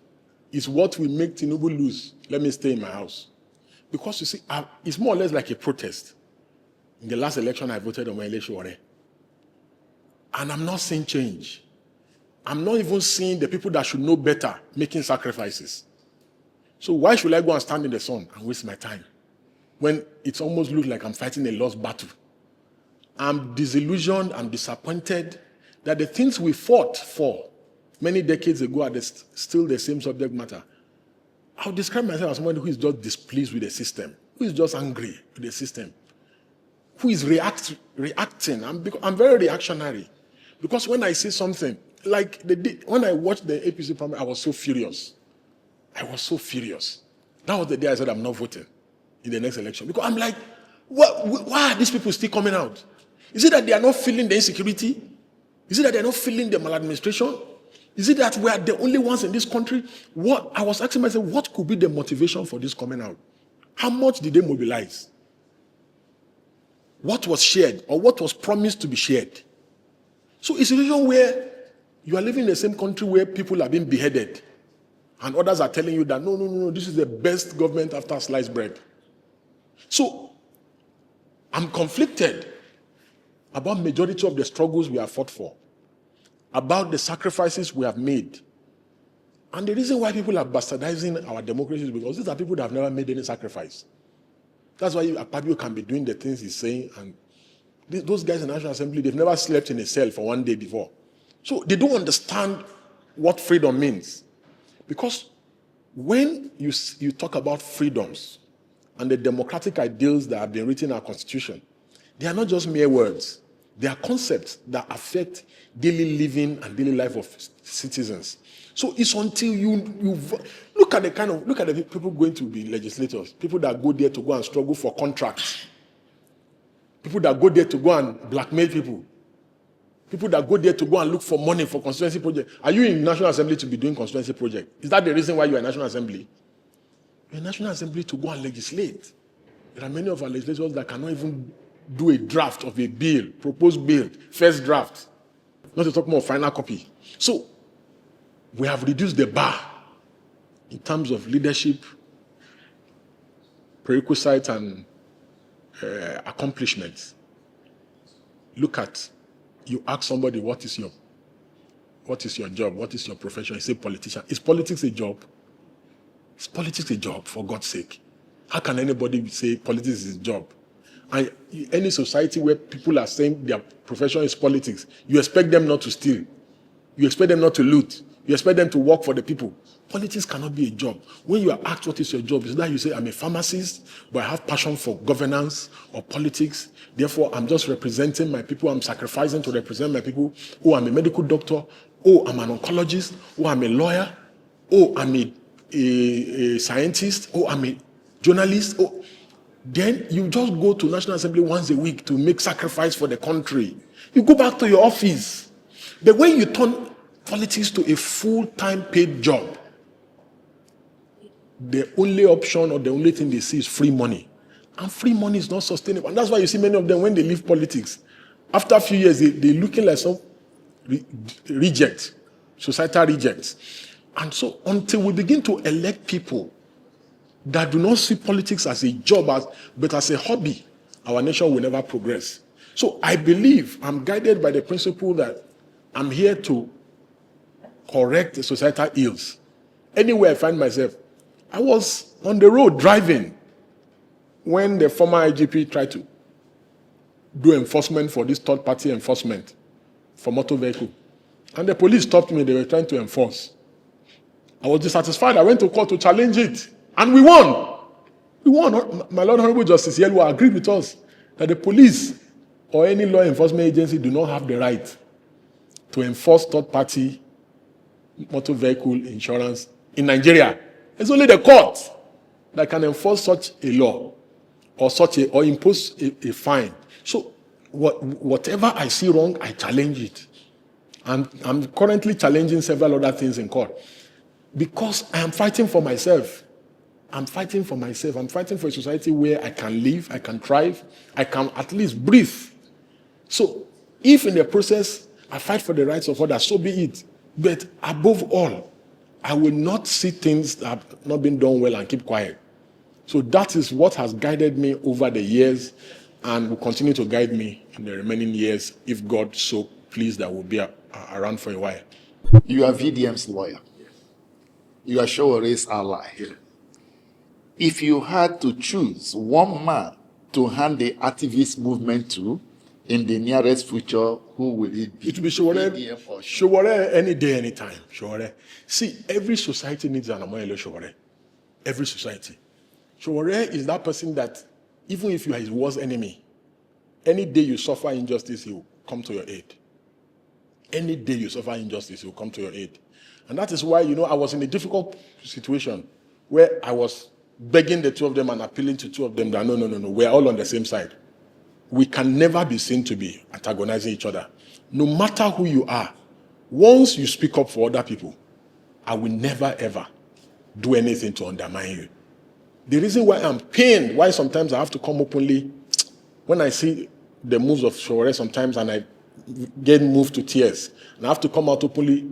is what will make Tinubu lose, let me stay in my house. Because you see, it's more or less like a protest. In the last election, I voted on Sowore. And I'm not seeing change. I'm not even seeing the people that should know better making sacrifices. So why should I go and stand in the sun and waste my time when it almost looks like I'm fighting a lost battle? I'm disillusioned, I'm disappointed that the things we fought for many decades ago are still the same subject matter. I'll describe myself as someone who is just displeased with the system, who is just angry with the system, who is reacting. I'm very reactionary. Because when I see something, like when I watched the APC primary, I was so furious. That was the day I said I'm not voting in the next election. Because I'm like, why are these people still coming out? Is it that they are not feeling the insecurity? Is it that they are not feeling the maladministration? Is it that we are the only ones in this country? I was asking myself, what could be the motivation for this coming out? How much did they mobilize? What was shared or what was promised to be shared? So it's a situation where you are living in the same country where people are being beheaded and others are telling you that, no, this is the best government after sliced bread. So I'm conflicted about majority of the struggles we have fought for, about the sacrifices we have made. And the reason why people are bastardizing our democracy is because these are people that have never made any sacrifice. That's why Akpabio can be doing the things he's saying. And those guys in the National Assembly, they've never slept in a cell for one day before. So they don't understand what freedom means. Because when you talk about freedoms and the democratic ideals that have been written in our constitution, they are not just mere words. They are concepts that affect daily living and daily life of citizens. So it's until you look at the people going to be legislators, people that go there to go and struggle for contracts, people that go there to go and blackmail people, people that go there to go and look for money for constituency projects. Are you in National Assembly to be doing constituency project? Is that the reason why you are in National Assembly? You're in National Assembly to go and legislate. There are many of our legislators that cannot even do a draft of a bill, proposed bill, first draft, not to talk more final copy. So we have reduced the bar in terms of leadership, prerequisites, and accomplishments. Look at, you ask somebody, what is your job? What is your profession? You say politician. Is politics a job? Is politics a job, for God's sake? How can anybody say politics is a job? And any society where people are saying their profession is politics, you expect them not to steal. You expect them not to loot. You expect them to work for the people. Politics cannot be a job. When you are asked what is your job, is that you say, I'm a pharmacist, but I have passion for governance or politics. Therefore, I'm just representing my people. I'm sacrificing to represent my people. Oh, I'm a medical doctor. Oh, I'm an oncologist. Oh, I'm a lawyer. Oh, I'm a scientist. Oh, I'm a journalist. Oh, then you just go to National Assembly once a week to make sacrifice for the country. You go back to your office. The way you turn politics to a full-time paid job, the only option or the only thing they see is free money. And free money is not sustainable. And that's why you see many of them, when they leave politics, after a few years, they're looking like some reject, societal rejects. And so until we begin to elect people that do not see politics as a job, but as a hobby, our nation will never progress. So I believe, I'm guided by the principle that I'm here to correct the societal ills. Anywhere I find myself, I was on the road driving when the former IGP tried to do enforcement for this third-party enforcement for motor vehicle. And the police stopped me. They were trying to enforce. I was dissatisfied. I went to court to challenge it. And we won. We won. My Lord Honorable Justice Yelwa agreed with us that the police or any law enforcement agency do not have the right to enforce third-party motor vehicle insurance in Nigeria. It's only the court that can enforce such a law or impose a fine. So whatever I see wrong, I challenge it. And I'm currently challenging several other things in court because I am fighting for myself. I'm fighting for myself. I'm fighting for a society where I can live, I can thrive, I can at least breathe. So if in the process I fight for the rights of others, so be it. But above all, I will not see things that have not been done well and keep quiet. So that is what has guided me over the years and will continue to guide me in the remaining years if God so pleased that we'll be around for a while. You are VDM's lawyer. Yes. You are Showore's ally. Yes. If you had to choose one man to hand the activist movement to in the nearest future, who will it be? It will be Sowore. Sowore any day, anytime. Sowore. See, every society needs an Amoyele Sowore. Every society. Sowore is that person that, even if you are his worst enemy, any day you suffer injustice, he will come to your aid. Any day you suffer injustice, he will come to your aid. And that is why, I was in a difficult situation where I was begging the two of them and appealing to two of them that no, we're all on the same side. We can never be seen to be antagonizing each other. No matter who you are, once you speak up for other people, I will never ever do anything to undermine you. The reason why I'm pained, why sometimes I have to come openly, when I see the moves of Sowore sometimes and I get moved to tears, and I have to come out openly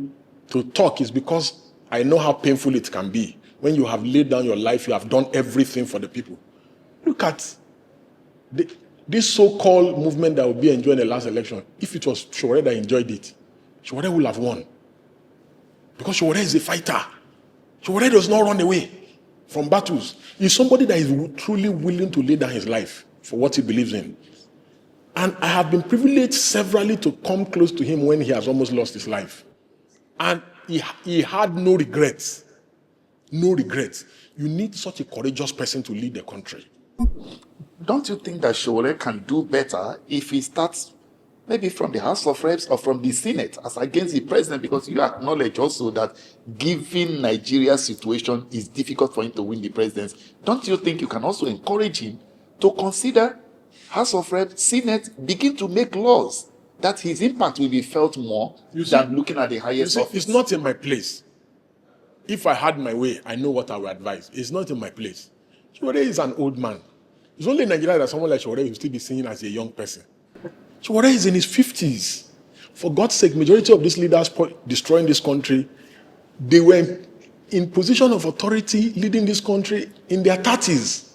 to talk, is because I know how painful it can be. When you have laid down your life, you have done everything for the people. Look at this so-called movement that will be enjoying the last election. If it was Sowore that enjoyed it, Sowore would have won. Because Sowore is a fighter. Sowore does not run away from battles. He's somebody that is truly willing to lay down his life for what he believes in. And I have been privileged severally to come close to him when he has almost lost his life. And he had no regrets. no regrets. You need such a courageous person to lead the country. Don't you think that Sowore can do better if he starts maybe from the House of Reps or from the Senate as against the president? Because you acknowledge also that given Nigeria's situation, it's difficult for him to win the presidency. Don't you think you can also encourage him to consider House of Reps, Senate, begin to make laws that his impact will be felt more than looking at the highest office? It's not in my place. If I had my way, I know what I would advise. It's not in my place. Sowore is an old man. It's only in Nigeria that someone like Sowore will still be seen as a young person. Sowore is in his 50s. For God's sake, majority of these leaders destroying this country, they were in position of authority leading this country in their 30s,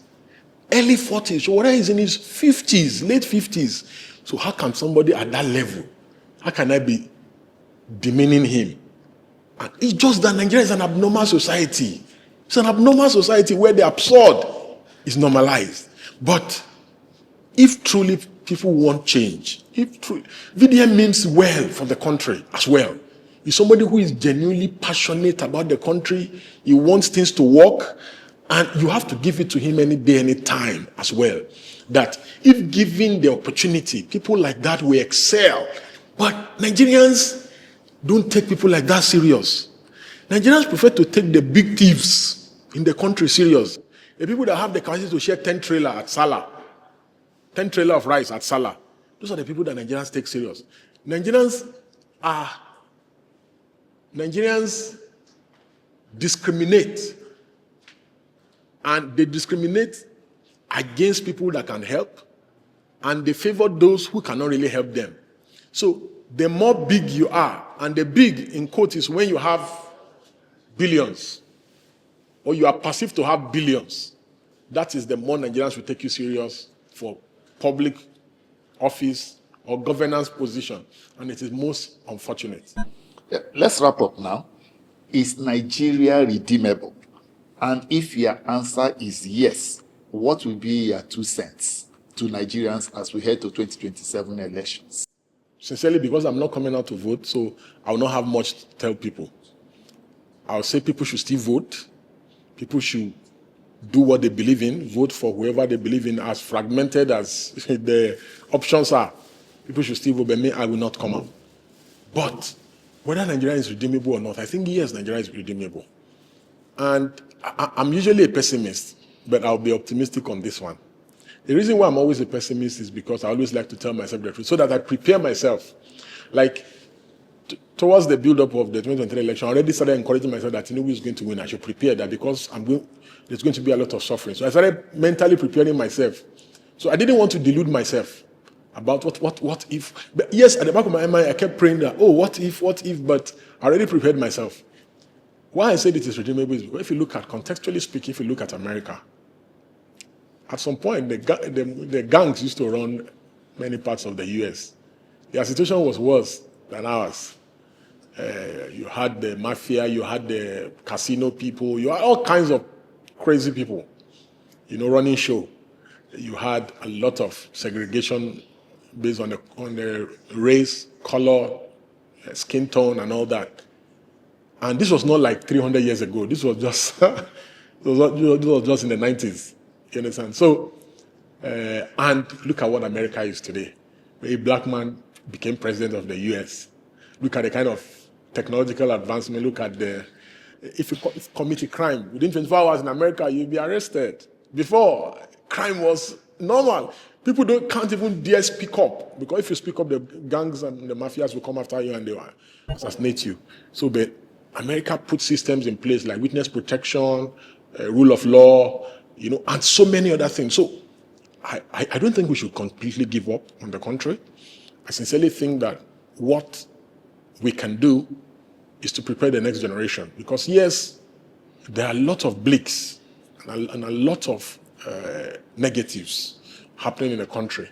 early 40s. Sowore is in his 50s, late 50s. So how can somebody at that level, how can I be demeaning him? And it's just that Nigeria is an abnormal society. It's an abnormal society where the absurd is normalized. But if truly people want change, VDM means well for the country as well. He's somebody who is genuinely passionate about the country. He wants things to work, and you have to give it to him any day, any time as well. That if given the opportunity, people like that will excel. But Nigerians don't take people like that serious. Nigerians prefer to take the big thieves in the country serious. The people that have the capacity to share 10 trailer at Salah, 10 trailer of rice at Salah, those are the people that Nigerians take serious. Nigerians discriminate, and they discriminate against people that can help, and they favor those who cannot really help them. So the more big you are, and the big in quote is when you have billions, or you are perceived to have billions, that is the more Nigerians will take you serious for public office or governance position, and it is most unfortunate. Yeah, let's wrap up now. Is Nigeria redeemable? And if your answer is yes, what will be your 2 cents to Nigerians as we head to 2027 elections? Sincerely, because I'm not coming out to vote, so I will not have much to tell people. I'll say people should still vote. People should do what they believe in, vote for whoever they believe in, as fragmented as the options are. People should still vote, but me, I will not come out. But whether Nigeria is redeemable or not, I think yes, Nigeria is redeemable. And I'm usually a pessimist, but I'll be optimistic on this one. The reason why I'm always a pessimist is because I always like to tell myself the truth, so that I prepare myself. Like, towards the build-up of the 2023 election, I already started encouraging myself that Tinubu is going to win. I should prepare that because there's going to be a lot of suffering. So I started mentally preparing myself. So I didn't want to delude myself about what if. But yes, at the back of my mind, I kept praying that, what if, but I already prepared myself. Why I said it is redeemable is because if you look at, contextually speaking, if you look at America, at some point, the gangs used to run many parts of the U.S. Their situation was worse than ours. You had the mafia, you had the casino people, you had all kinds of crazy people, running show. You had a lot of segregation based on the race, color, skin tone, and all that. And this was not like 300 years ago. This was just this was just in the 90s. You understand? So, and look at what America is today. A black man became president of the U.S. Look at the kind of technological advancement. Look at if you commit a crime, within 24 hours in America, you'll be arrested. Before, crime was normal. People can't even dare speak up, because if you speak up, the gangs and the mafias will come after you and they will assassinate you. So, but America put systems in place like witness protection, rule of law, and so many other things. So I don't think we should completely give up on the country. I sincerely think that what we can do is to prepare the next generation. Because yes, there are a lot of blicks and a lot of negatives happening in the country.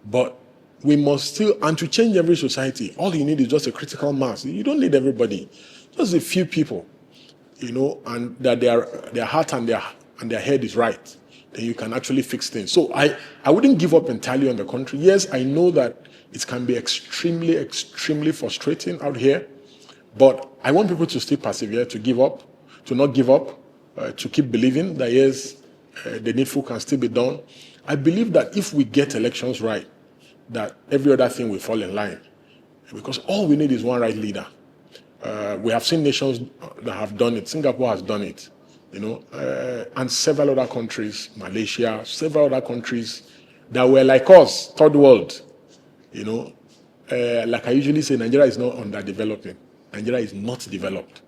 But we must still, and to change every society, all you need is just a critical mass. You don't need everybody, just a few people, and that their heart and their head is right. Then you can actually fix things. So I wouldn't give up entirely on the country. Yes, I know that it can be extremely, extremely frustrating out here, but I want people to still persevere, to not give up, to keep believing that yes, the needful can still be done. I believe that if we get elections right, that every other thing will fall in line. Because all we need is one right leader. We have seen nations that have done it. Singapore has done it, and several other countries, Malaysia, several other countries that were like us, third world. Like I usually say, Nigeria is not underdeveloping. Nigeria is not developed.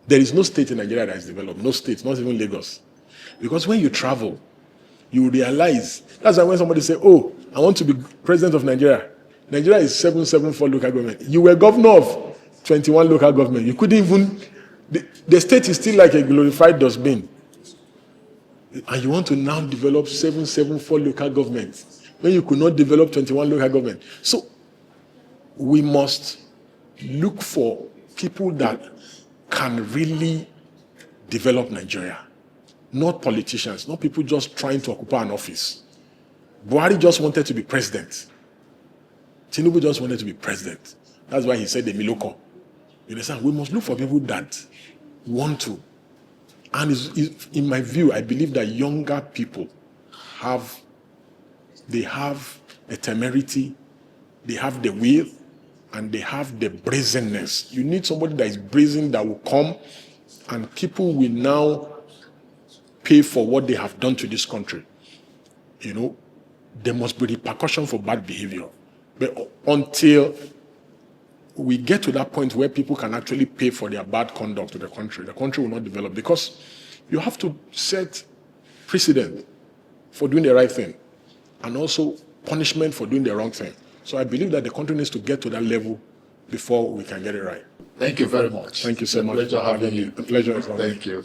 There is no state in Nigeria that is developed. No state, not even Lagos. Because when you travel, you realize, that's why when somebody say, oh, I want to be president of Nigeria. Nigeria is 774 local government. You were governor of 21 local government. You couldn't even, the state is still like a glorified dustbin. And you want to now develop 774 local governments when you could not develop 21 local government. So we must look for people that can really develop Nigeria. Not politicians, not people just trying to occupy an office. Buhari just wanted to be president. Tinubu just wanted to be president. That's why he said the Miloko. You understand? We must look for people that want to. And in my view, I believe that younger people have a temerity, they have the will, and they have the brazenness. You need somebody that is brazen, that will come, and people will now pay for what they have done to this country. There must be repercussion for bad behavior. But until we get to that point where people can actually pay for their bad conduct to the country will not develop, because you have to set precedent for doing the right thing and also punishment for doing the wrong thing. So I believe that the country needs to get to that level before we can get it right. Thank you very much. Thank you so much. Pleasure having you. The pleasure is all. Thank you.